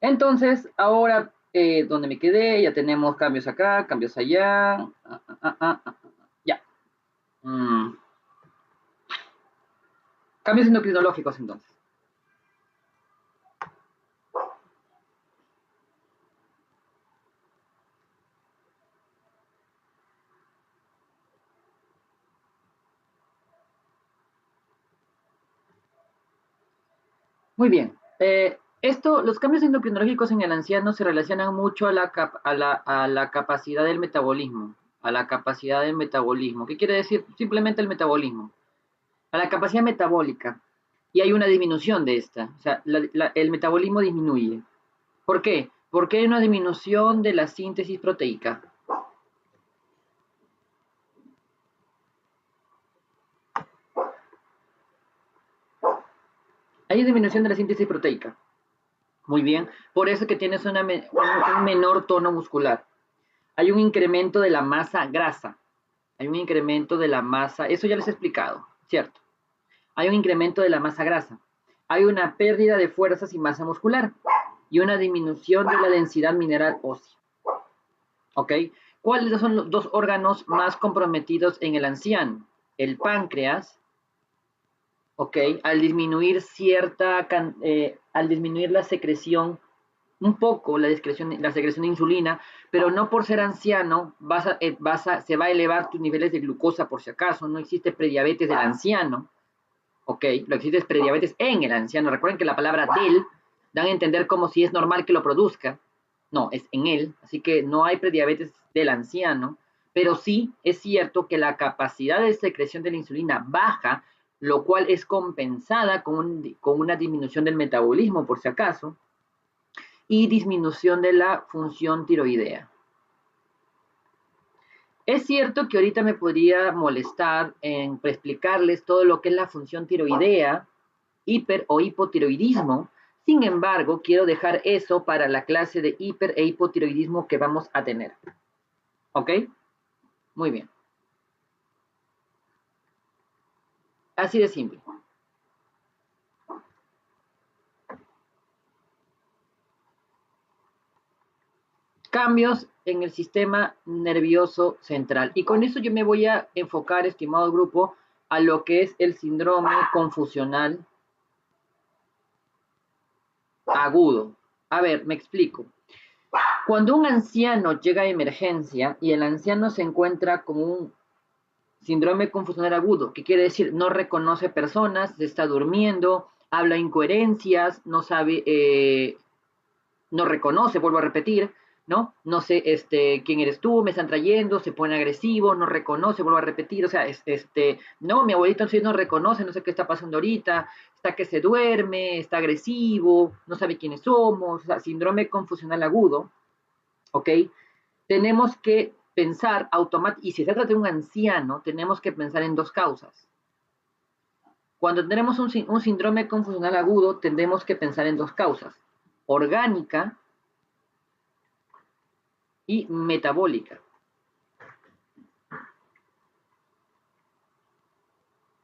Entonces, ahora, donde me quedé, ya tenemos cambios acá, cambios allá. Ya. Cambios endocrinológicos, entonces. Muy bien. Los cambios endocrinológicos en el anciano se relacionan mucho a la capacidad del metabolismo. A la capacidad del metabolismo. ¿Qué quiere decir? Simplemente el metabolismo. A la capacidad metabólica. Y hay una disminución de esta. O sea, el metabolismo disminuye. ¿Por qué? Porque hay una disminución de la síntesis proteica. Hay disminución de la síntesis proteica. Muy bien. Por eso que tienes un menor tono muscular. Hay un incremento de la masa grasa. Hay un incremento de la masa, eso ya les he explicado, ¿cierto? Hay un incremento de la masa grasa. Hay una pérdida de fuerzas y masa muscular. Y una disminución de la densidad mineral ósea. ¿Ok? ¿Cuáles son los dos órganos más comprometidos en el anciano? El páncreas, ¿ok? Al disminuir la secreción, un poco la secreción de insulina, pero no por ser anciano se va a elevar tus niveles de glucosa por si acaso. No existe prediabetes del anciano, ¿ok? Lo que existe es prediabetes en el anciano. Recuerden que la palabra del dan a entender como si es normal que lo produzca. No, es en él, así que no hay prediabetes del anciano, pero sí es cierto que la capacidad de secreción de la insulina baja, lo cual es compensada con una disminución del metabolismo, por si acaso, y disminución de la función tiroidea. Es cierto que ahorita me podría molestar en explicarles todo lo que es la función tiroidea, hiper o hipotiroidismo. Sin embargo, quiero dejar eso para la clase de hiper e hipotiroidismo que vamos a tener. ¿Ok? Muy bien. Así de simple. Cambios en el sistema nervioso central. Y con eso yo me voy a enfocar, estimado grupo, a lo que es el síndrome confusional agudo. A ver, me explico. Cuando un anciano llega a emergencia y el anciano se encuentra con un síndrome confusional agudo, ¿qué quiere decir? No reconoce personas, se está durmiendo, habla incoherencias, no sabe, no reconoce, vuelvo a repetir, ¿no? No sé quién eres tú, me están trayendo, se pone agresivo, no reconoce, vuelvo a repetir, o sea, no, mi abuelito no reconoce, no sé qué está pasando ahorita, está que se duerme, está agresivo, no sabe quiénes somos, o sea, síndrome confusional agudo, ¿ok? Tenemos que pensar automáticamente, y si se trata de un anciano, tenemos que pensar en dos causas. Cuando tenemos un síndrome confusional agudo, tendremos que pensar en dos causas, orgánica y metabólica.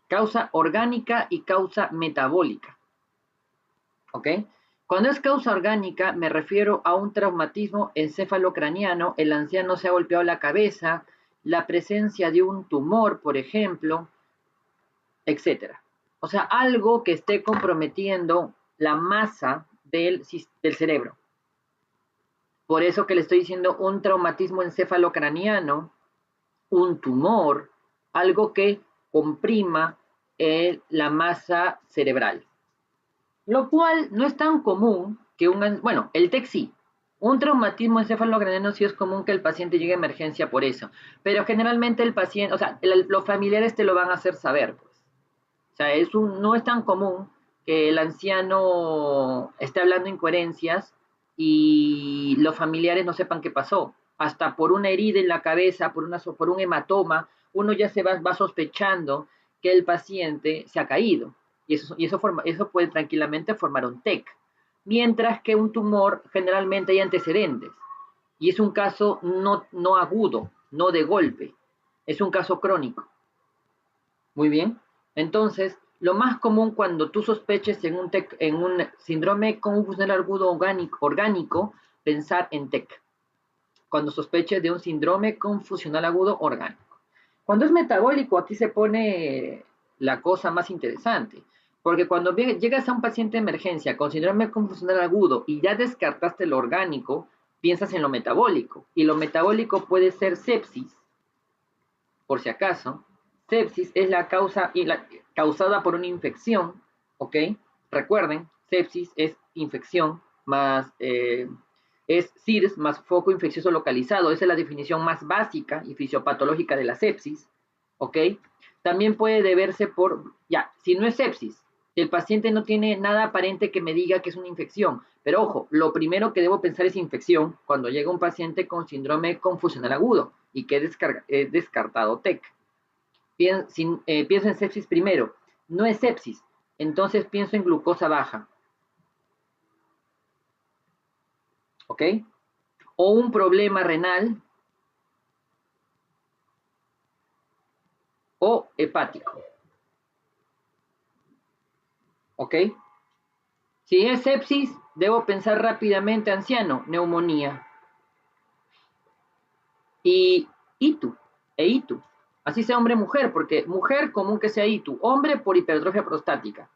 Causa orgánica y causa metabólica. ¿Ok? Cuando es causa orgánica, me refiero a un traumatismo encefalocraniano, el anciano se ha golpeado la cabeza, la presencia de un tumor, por ejemplo, etc. O sea, algo que esté comprometiendo la masa del cerebro. Por eso que le estoy diciendo un traumatismo encefalocraniano, un tumor, algo que comprima la masa cerebral. Lo cual no es tan común que bueno, el TEC sí. Un traumatismo encefalocraniano sí es común que el paciente llegue a emergencia por eso. Pero generalmente el paciente, o sea, los familiares te lo van a hacer saber, pues. O sea, no es tan común que el anciano esté hablando incoherencias y los familiares no sepan qué pasó. Hasta por una herida en la cabeza, por un hematoma, uno ya se va sospechando que el paciente se ha caído. Y eso puede tranquilamente formar un TEC. Mientras que un tumor generalmente hay antecedentes. Y es un caso no agudo, no de golpe. Es un caso crónico. Muy bien. Entonces, lo más común cuando tú sospeches en un síndrome confusional agudo orgánico, pensar en TEC. Cuando sospeches de un síndrome confusional agudo orgánico. Cuando es metabólico, aquí se pone la cosa más interesante. Porque cuando llegas a un paciente de emergencia con síndrome confusional agudo y ya descartaste lo orgánico, piensas en lo metabólico. Y lo metabólico puede ser sepsis, por si acaso. Sepsis es la causa causada por una infección, ¿ok? Recuerden, sepsis es infección más, es SIRS más foco infeccioso localizado. Esa es la definición más básica y fisiopatológica de la sepsis, ¿ok? También puede deberse por, si no es sepsis, el paciente no tiene nada aparente que me diga que es una infección, pero ojo, lo primero que debo pensar es infección cuando llega un paciente con síndrome confusional agudo y que es descartado TEC. Pienso en sepsis primero, no es sepsis, entonces pienso en glucosa baja, ¿ok? O un problema renal o hepático, ¿ok? Si es sepsis, debo pensar rápidamente anciano, neumonía. Y ITU, ITU. Así sea hombre o mujer, porque mujer común que sea ITU, hombre por hipertrofia prostática.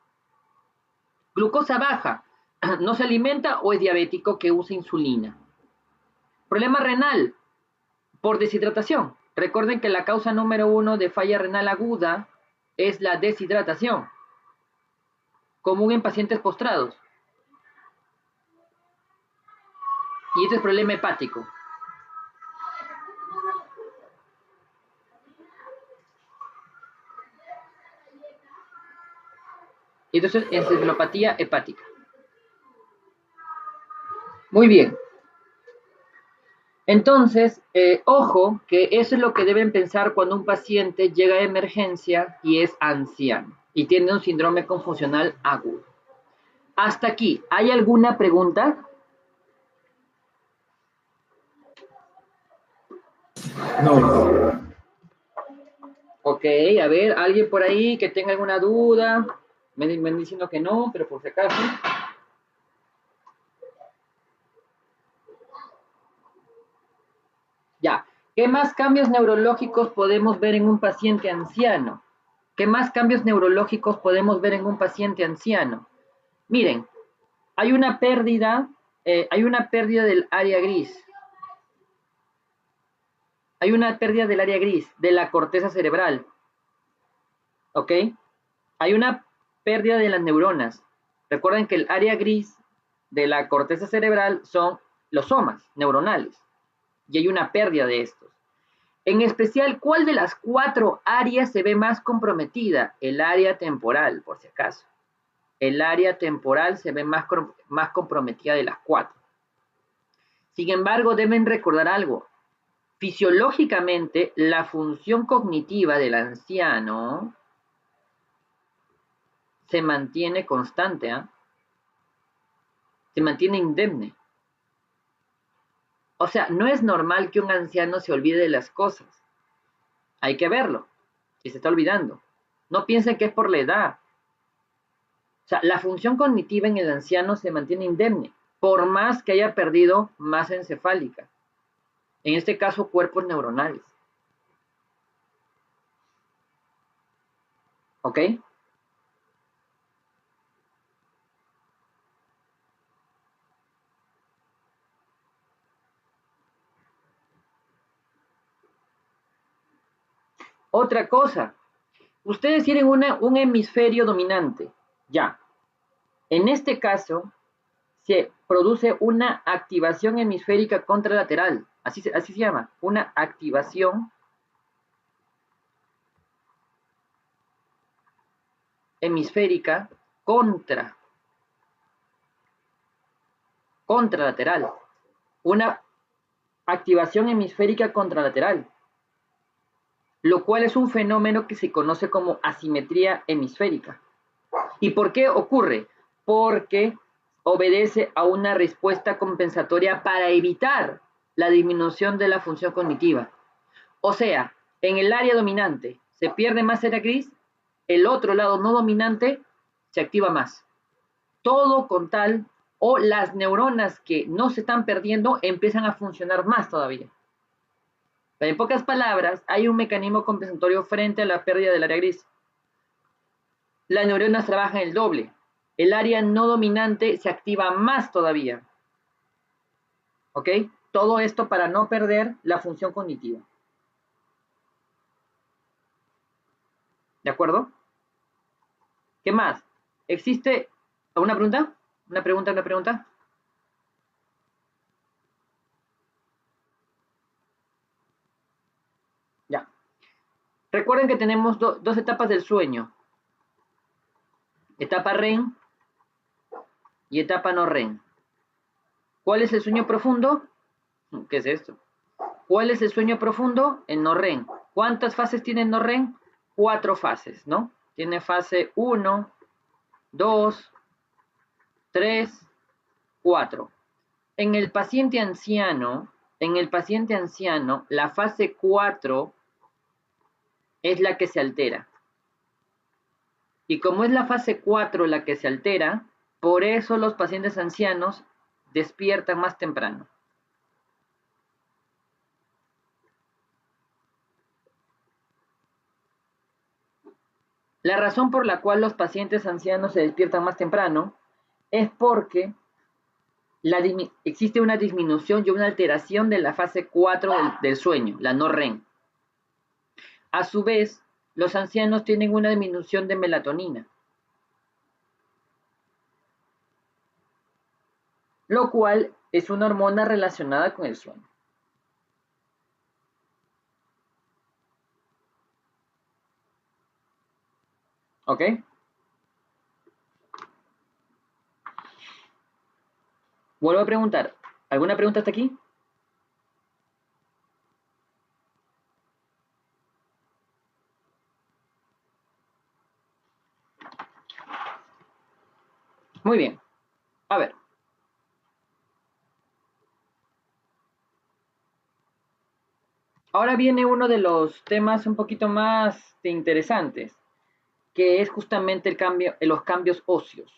Glucosa baja, no se alimenta o es diabético que usa insulina. Problema renal, por deshidratación. Recuerden que la causa número 1 de falla renal aguda es la deshidratación, común en pacientes postrados. Y este es problema hepático. Y entonces, encefalopatía hepática. Muy bien. Entonces, ojo, que eso es lo que deben pensar cuando un paciente llega a emergencia y es anciano y tiene un síndrome confusional agudo. Hasta aquí, ¿hay alguna pregunta? No. Ok, a ver, ¿alguien por ahí que tenga alguna duda? Me diciendo que no, pero por si acaso. Ya, ¿qué más cambios neurológicos podemos ver en un paciente anciano? ¿Qué más cambios neurológicos podemos ver en un paciente anciano? Miren, hay una pérdida del área gris. Hay una pérdida del área gris, de la corteza cerebral. ¿Ok? Hay una pérdida de las neuronas. Recuerden que el área gris de la corteza cerebral son los somas neuronales. Y hay una pérdida de estos. En especial, ¿cuál de las 4 áreas se ve más comprometida? El área temporal, por si acaso. El área temporal se ve más comprometida de las 4. Sin embargo, deben recordar algo. Fisiológicamente, la función cognitiva del anciano se mantiene constante, ¿eh? Se mantiene indemne. O sea, no es normal que un anciano se olvide de las cosas. Hay que verlo, si se está olvidando. No piensen que es por la edad. O sea, la función cognitiva en el anciano se mantiene indemne, por más que haya perdido masa encefálica. En este caso, cuerpos neuronales. ¿Ok? Otra cosa, ustedes tienen un hemisferio dominante, ya. En este caso, se produce una activación hemisférica contralateral, así se llama, una activación hemisférica contralateral. Una activación hemisférica contralateral, lo cual es un fenómeno que se conoce como asimetría hemisférica. ¿Y por qué ocurre? Porque obedece a una respuesta compensatoria para evitar la disminución de la función cognitiva. O sea, en el área dominante se pierde más área gris, el otro lado no dominante se activa más. Todo con tal, o las neuronas que no se están perdiendo empiezan a funcionar más todavía. Pero en pocas palabras, hay un mecanismo compensatorio frente a la pérdida del área gris. Las neuronas trabajan el doble. El área no dominante se activa más todavía. ¿Ok? Todo esto para no perder la función cognitiva. ¿De acuerdo? ¿Qué más? ¿Existe alguna pregunta? ¿Una pregunta? Ya. Recuerden que tenemos dos etapas del sueño. Etapa REM y etapa no REM. ¿Cuál es el sueño profundo? ¿Qué es esto? ¿Cuál es el sueño profundo? El no REM. ¿Cuántas fases tiene el no REM? 4 fases, ¿no? Tiene fase 1, 2, 3, 4. En el paciente anciano, la fase 4 es la que se altera. Y como es la fase 4 la que se altera, por eso los pacientes ancianos despiertan más temprano. La razón por la cual los pacientes ancianos se despiertan más temprano es porque existe una disminución y una alteración de la fase 4 del sueño, la no REM. A su vez, los ancianos tienen una disminución de melatonina, lo cual es una hormona relacionada con el sueño. ¿Ok? Vuelvo a preguntar. ¿Alguna pregunta hasta aquí? Muy bien. A ver. Ahora viene uno de los temas un poquito más interesantes, que es justamente los cambios óseos.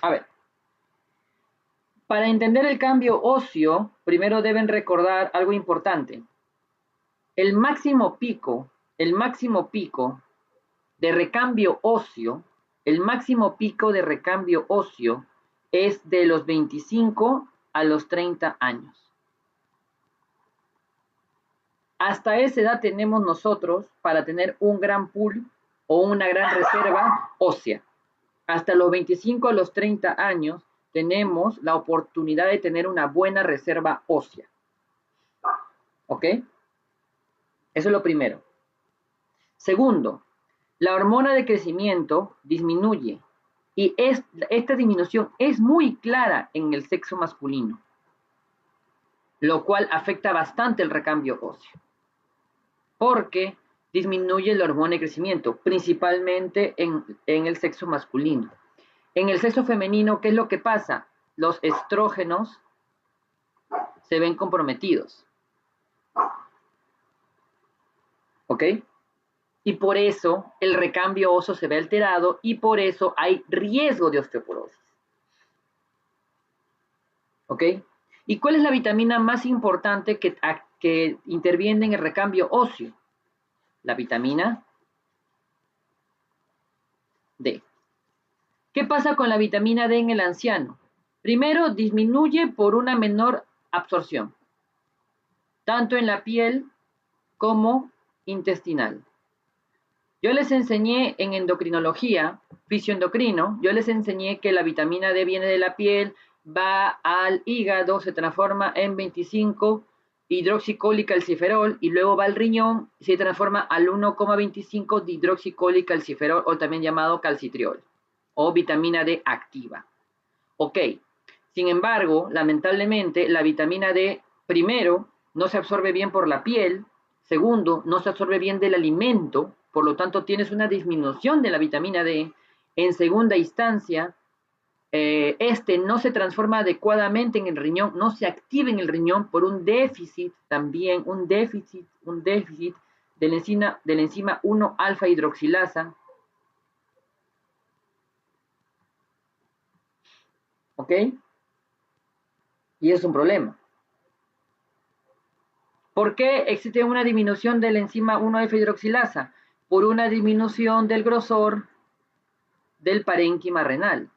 A ver, para entender el cambio óseo, primero deben recordar algo importante. El máximo pico de recambio óseo, es de los 25 a los 30 años. Hasta esa edad tenemos nosotros para tener un gran pool o una gran reserva ósea. Hasta los 25 a los 30 años tenemos la oportunidad de tener una buena reserva ósea. ¿Ok? Eso es lo primero. Segundo, la hormona de crecimiento disminuye y esta disminución es muy clara en el sexo masculino, lo cual afecta bastante el recambio óseo, porque disminuye la hormona de crecimiento, principalmente en el sexo masculino. En el sexo femenino, ¿qué es lo que pasa? Los estrógenos se ven comprometidos. ¿Ok? Y por eso el recambio óseo se ve alterado y por eso hay riesgo de osteoporosis. ¿Ok? ¿Y cuál es la vitamina más importante que interviene en el recambio óseo? La vitamina D. ¿Qué pasa con la vitamina D en el anciano? Primero, disminuye por una menor absorción, tanto en la piel como intestinal. Yo les enseñé en endocrinología, fisioendocrino, yo les enseñé que la vitamina D viene de la piel, va al hígado, se transforma en 25 hidroxicolicalciferol y luego va al riñón y se transforma al 1,25 de hidroxicolicalciferol o también llamado calcitriol o vitamina D activa. Ok, sin embargo, lamentablemente la vitamina D, primero, no se absorbe bien por la piel, segundo, no se absorbe bien del alimento, por lo tanto tienes una disminución de la vitamina D. En segunda instancia, no se transforma adecuadamente en el riñón, no se activa en el riñón por un déficit también, un déficit de la enzima 1-alfa hidroxilasa. ¿Ok? Y es un problema. ¿Por qué existe una disminución de la enzima 1-alfa hidroxilasa? Por una disminución del grosor del parénquima renal,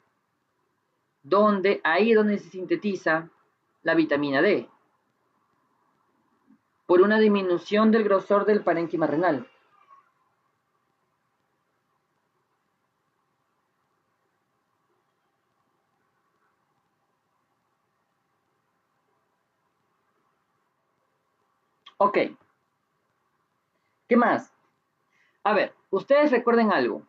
ahí es donde se sintetiza la vitamina D, por una disminución del grosor del parénquima renal. Ok. ¿Qué más? A ver, ustedes recuerden algo.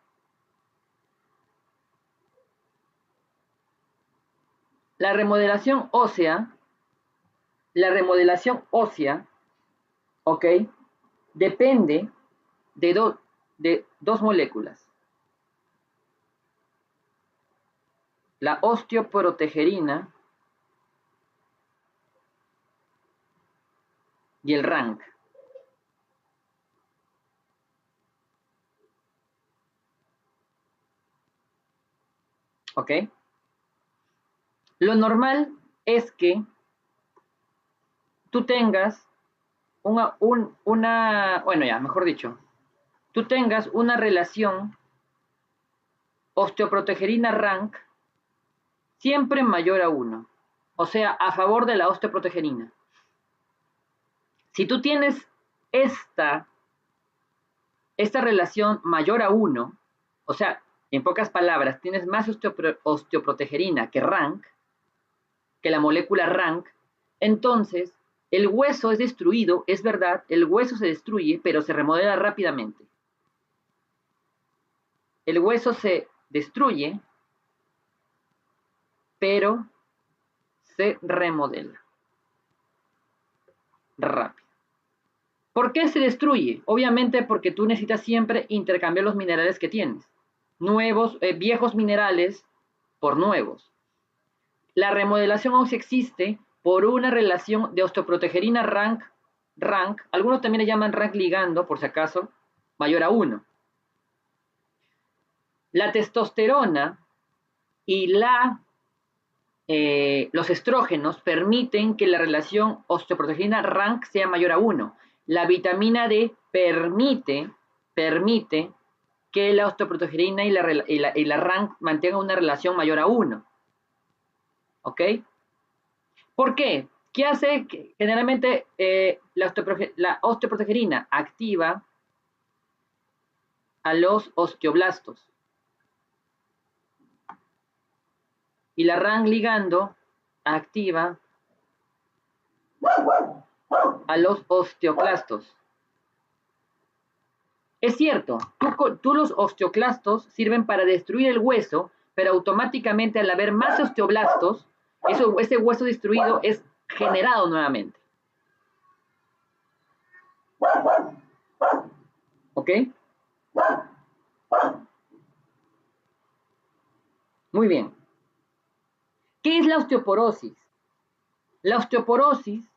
La remodelación ósea, ¿ok? Depende de dos moléculas. La osteoprotegerina y el RANK. ¿Ok? Lo normal es que tú tengas tú tengas una relación osteoprotegerina-RANK siempre mayor a 1, o sea, a favor de la osteoprotegerina. Si tú tienes esta relación mayor a 1, o sea, en pocas palabras, tienes más osteoprotegerina que RANK, que la molécula RANK, entonces el hueso es destruido, es verdad, el hueso se destruye, pero se remodela rápidamente. El hueso se destruye, pero se remodela rápido. ¿Por qué se destruye? Obviamente porque tú necesitas siempre intercambiar los minerales que tienes. Viejos minerales por nuevos. La remodelación ósea existe por una relación de osteoprotegerina RANK, algunos también le llaman RANK ligando, por si acaso, mayor a 1. La testosterona y los estrógenos permiten que la relación osteoprotegerina RANK sea mayor a 1. La vitamina D permite que la osteoprotegerina y la RANK mantengan una relación mayor a 1. ¿Ok? ¿Por qué? ¿Qué hace? Generalmente la osteoprotegerina activa a los osteoblastos. Y la RANK ligando activa a los osteoclastos. Es cierto, tú los osteoclastos sirven para destruir el hueso, pero automáticamente al haber más osteoblastos, ese hueso destruido es generado nuevamente. ¿Ok? Muy bien. ¿Qué es la osteoporosis? La osteoporosis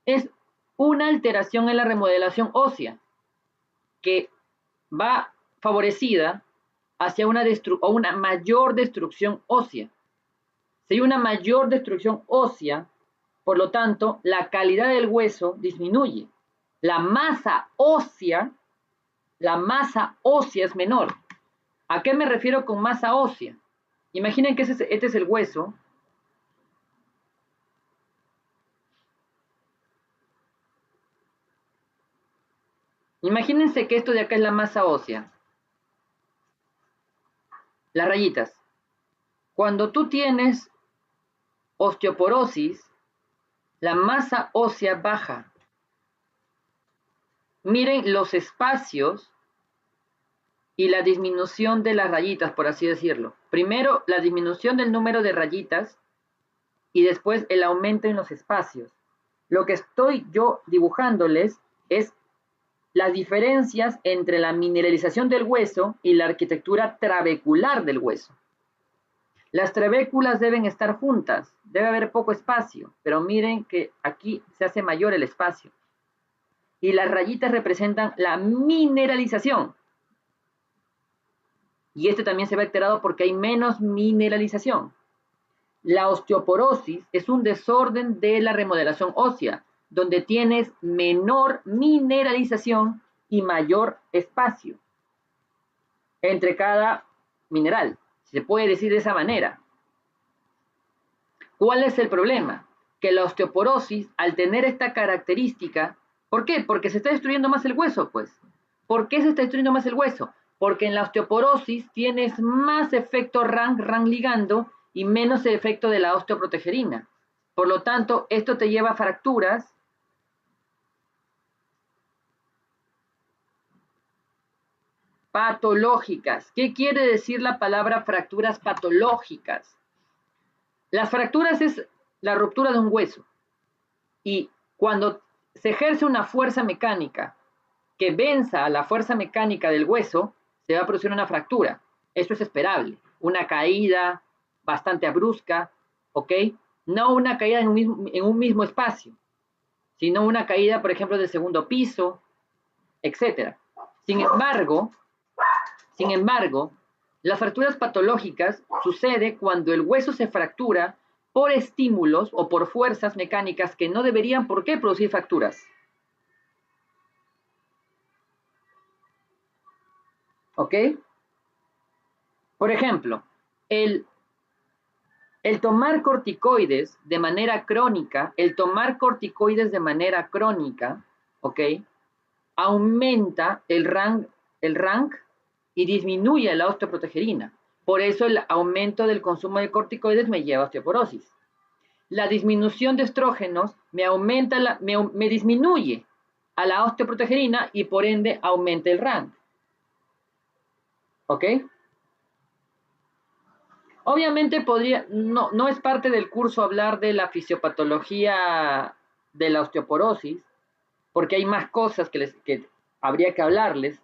es una alteración en la remodelación ósea que va favorecida hacia una mayor destrucción ósea. Si hay una mayor destrucción ósea, por lo tanto, la calidad del hueso disminuye. La masa ósea es menor. ¿A qué me refiero con masa ósea? Imaginen que este es el hueso. Imagínense que esto de acá es la masa ósea. Las rayitas. Cuando tú tienes osteoporosis, la masa ósea baja. miren los espacios y la disminución de las rayitas, por así decirlo. Primero, la disminución del número de rayitas y después el aumento en los espacios. Lo que estoy yo dibujándoles es las diferencias entre la mineralización del hueso y la arquitectura trabecular del hueso. Las trabéculas deben estar juntas, debe haber poco espacio, pero miren que aquí se hace mayor el espacio. Y las rayitas representan la mineralización. Y este también se ve alterado porque hay menos mineralización. La osteoporosis es un desorden de la remodelación ósea, donde tienes menor mineralización y mayor espacio entre cada mineral. Se puede decir de esa manera. ¿Cuál es el problema? Que la osteoporosis, al tener esta característica, ¿por qué? Porque se está destruyendo más el hueso, pues. ¿Por qué se está destruyendo más el hueso? Porque en la osteoporosis tienes más efecto RANG ligando y menos efecto de la osteoprotegerina. Por lo tanto, esto te lleva a fracturas patológicas. ¿Qué quiere decir la palabra fracturas patológicas? Las fracturas es la ruptura de un hueso. Y cuando se ejerce una fuerza mecánica que venza a la fuerza mecánica del hueso, se va a producir una fractura. Esto es esperable. Una caída bastante brusca, ¿ok? No una caída en un mismo espacio, sino una caída, por ejemplo, del segundo piso, etc. Sin embargo, las fracturas patológicas sucede cuando el hueso se fractura por estímulos o por fuerzas mecánicas que no deberían por qué producir fracturas. ¿Ok? Por ejemplo, el tomar corticoides de manera crónica, ¿ok? Aumenta el RANG y disminuye la osteoprotegerina. Por eso el aumento del consumo de corticoides me lleva a osteoporosis. La disminución de estrógenos me disminuye a la osteoprotegerina y por ende aumenta el RANG. ¿Ok? Obviamente no es parte del curso hablar de la fisiopatología de la osteoporosis, porque hay más cosas que habría que hablarles,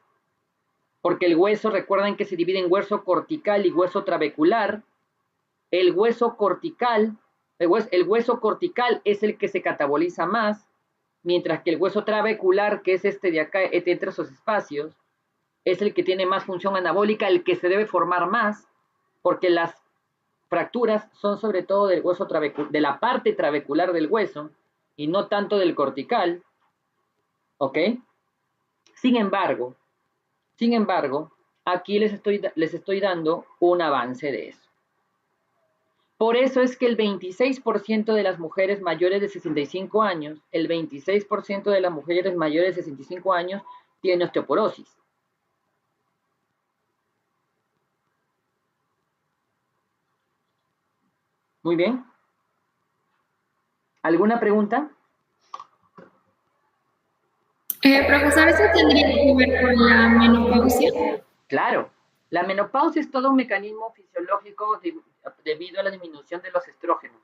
porque el hueso, recuerden que se divide en hueso cortical y hueso trabecular. El hueso cortical es el que se cataboliza más, mientras que el hueso trabecular, que es este de acá, entre esos espacios, es el que tiene más función anabólica, el que se debe formar más, porque las fracturas son sobre todo del hueso de la parte trabecular del hueso y no tanto del cortical, ¿ok? Sin embargo, aquí les estoy dando un avance de eso. Por eso es que el 26% de las mujeres mayores de 65 años, el 26% de las mujeres mayores de 65 años tienen osteoporosis. Muy bien. ¿Alguna pregunta? Profesor, ¿eso tendría que ver con la menopausia? Claro. La menopausia es todo un mecanismo fisiológico debido a la disminución de los estrógenos.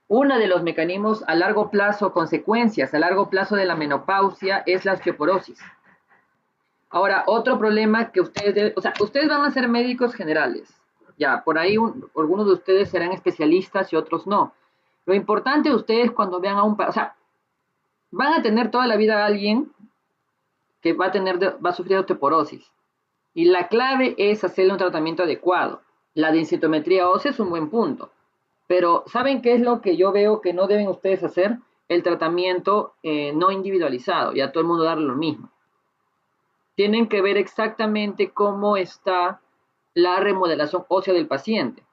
Uno de los mecanismos a largo plazo, consecuencias a largo plazo de la menopausia es la osteoporosis. Ahora, otro problema que ustedes van a ser médicos generales. Ya, por ahí algunos de ustedes serán especialistas y otros no. Lo importante de ustedes cuando vean a van a tener toda la vida a alguien que va a sufrir osteoporosis. Y la clave es hacerle un tratamiento adecuado. La densitometría ósea es un buen punto. Pero, ¿saben qué es lo que yo veo que no deben ustedes hacer? El tratamiento no individualizado y a todo el mundo darle lo mismo. Tienen que ver exactamente cómo está la remodelación ósea del paciente.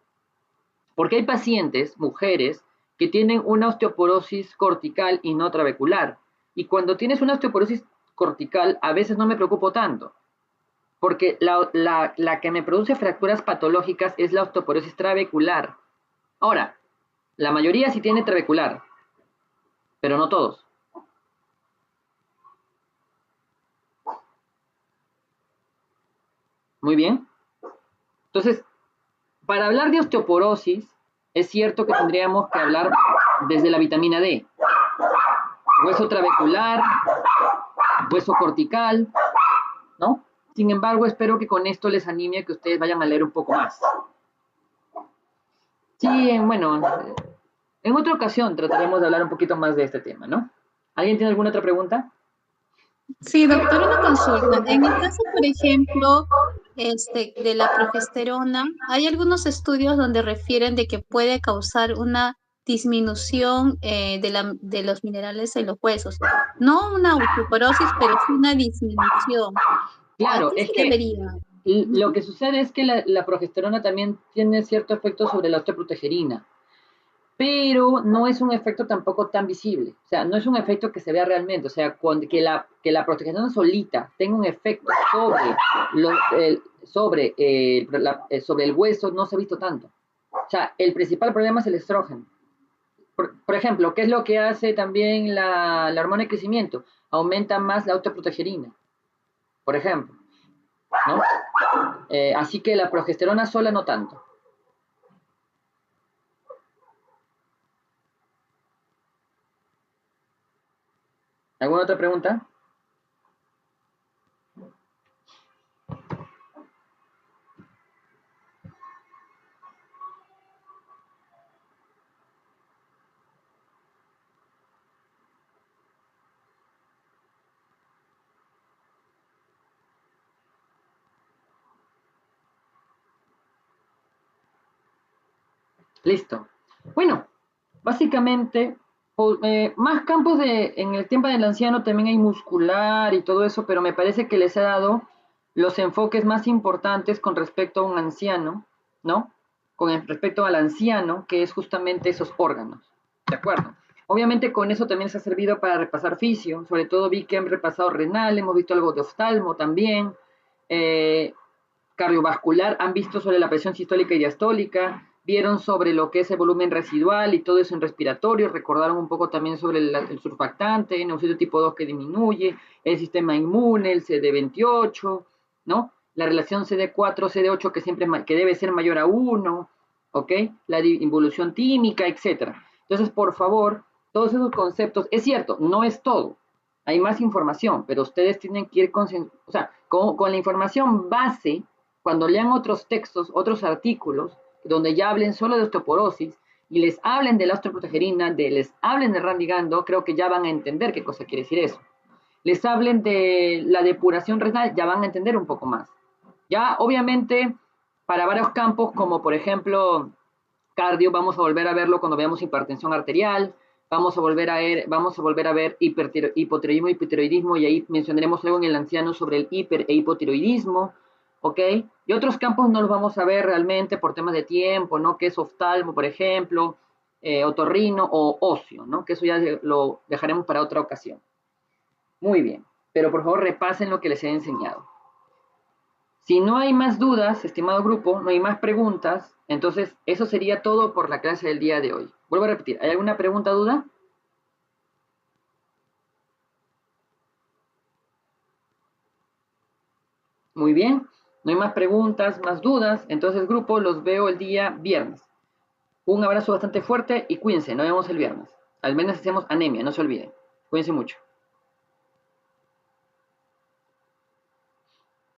Porque hay pacientes, mujeres, que tienen una osteoporosis cortical y no trabecular. Y cuando tienes una osteoporosis cortical, a veces no me preocupo tanto. Porque la que me produce fracturas patológicas es la osteoporosis trabecular. Ahora, la mayoría sí tiene trabecular, pero no todos. Muy bien. Entonces, para hablar de osteoporosis, es cierto que tendríamos que hablar desde la vitamina D. Hueso trabecular, hueso cortical, ¿no? Sin embargo, espero que con esto les anime a que ustedes vayan a leer un poco más. Sí, bueno, en otra ocasión trataremos de hablar un poquito más de este tema, ¿no? ¿Alguien tiene alguna otra pregunta? Sí, doctor, una consulta. En el caso, por ejemplo, de la progesterona, hay algunos estudios donde refieren de que puede causar una disminución de los minerales en los huesos. No una osteoporosis, pero sí una disminución. Claro, ¿A qué es se que debería? lo que sucede es que la progesterona también tiene cierto efecto sobre la osteoprotegerina, pero no es un efecto tampoco tan visible. O sea, no es un efecto que se vea realmente. O sea, que la progesterona solita tenga un efecto sobre el hueso no se ha visto tanto. O sea, el principal problema es el estrógeno. Por ejemplo, ¿qué es lo que hace también la hormona de crecimiento? Aumenta más la autoprotegerina, por ejemplo, ¿no? Así que la progesterona sola no tanto. ¿Alguna otra pregunta? Listo. Bueno, básicamente, más campos en el tema del anciano también hay muscular y todo eso, pero me parece que les he dado los enfoques más importantes con respecto a un anciano, ¿no? Respecto al anciano, que es justamente esos órganos. ¿De acuerdo? Obviamente con eso también les ha servido para repasar fisio, sobre todo vi que han repasado renal, hemos visto algo de oftalmo también, cardiovascular, han visto sobre la presión sistólica y diastólica, vieron sobre lo que es el volumen residual y todo eso en respiratorio, recordaron un poco también sobre el surfactante, neumocito tipo 2 que disminuye, el sistema inmune, el CD28, ¿no? La relación CD4-CD8 que debe ser mayor a 1, ¿ok? La involución tímica, etc. Entonces, por favor, todos esos conceptos, es cierto, no es todo, hay más información, pero ustedes tienen que ir o sea, con la información base, cuando lean otros textos, otros artículos, donde ya hablen solo de osteoporosis y les hablen de la osteoprotegerina, les hablen de randigando, creo que ya van a entender qué cosa quiere decir eso. Les hablen de la depuración renal, ya van a entender un poco más. Ya, obviamente, para varios campos, como por ejemplo cardio, vamos a volver a verlo cuando veamos hipertensión arterial, vamos a volver a ver hipotiroidismo y hipotiroidismo, y ahí mencionaremos luego en el anciano sobre el hiper e hipotiroidismo, ¿ok? Y otros campos no los vamos a ver realmente por temas de tiempo, ¿no? Que es oftalmo, por ejemplo, otorrino o óseo, ¿no? Que eso ya lo dejaremos para otra ocasión. Muy bien, pero por favor repasen lo que les he enseñado. Si no hay más dudas, estimado grupo, no hay más preguntas, entonces eso sería todo por la clase del día de hoy. Vuelvo a repetir, ¿hay alguna pregunta o duda? Muy bien, no hay más preguntas, más dudas, entonces grupo, los veo el día viernes. Un abrazo bastante fuerte y cuídense, nos vemos el viernes. Al menos hacemos anemia, no se olviden. Cuídense mucho.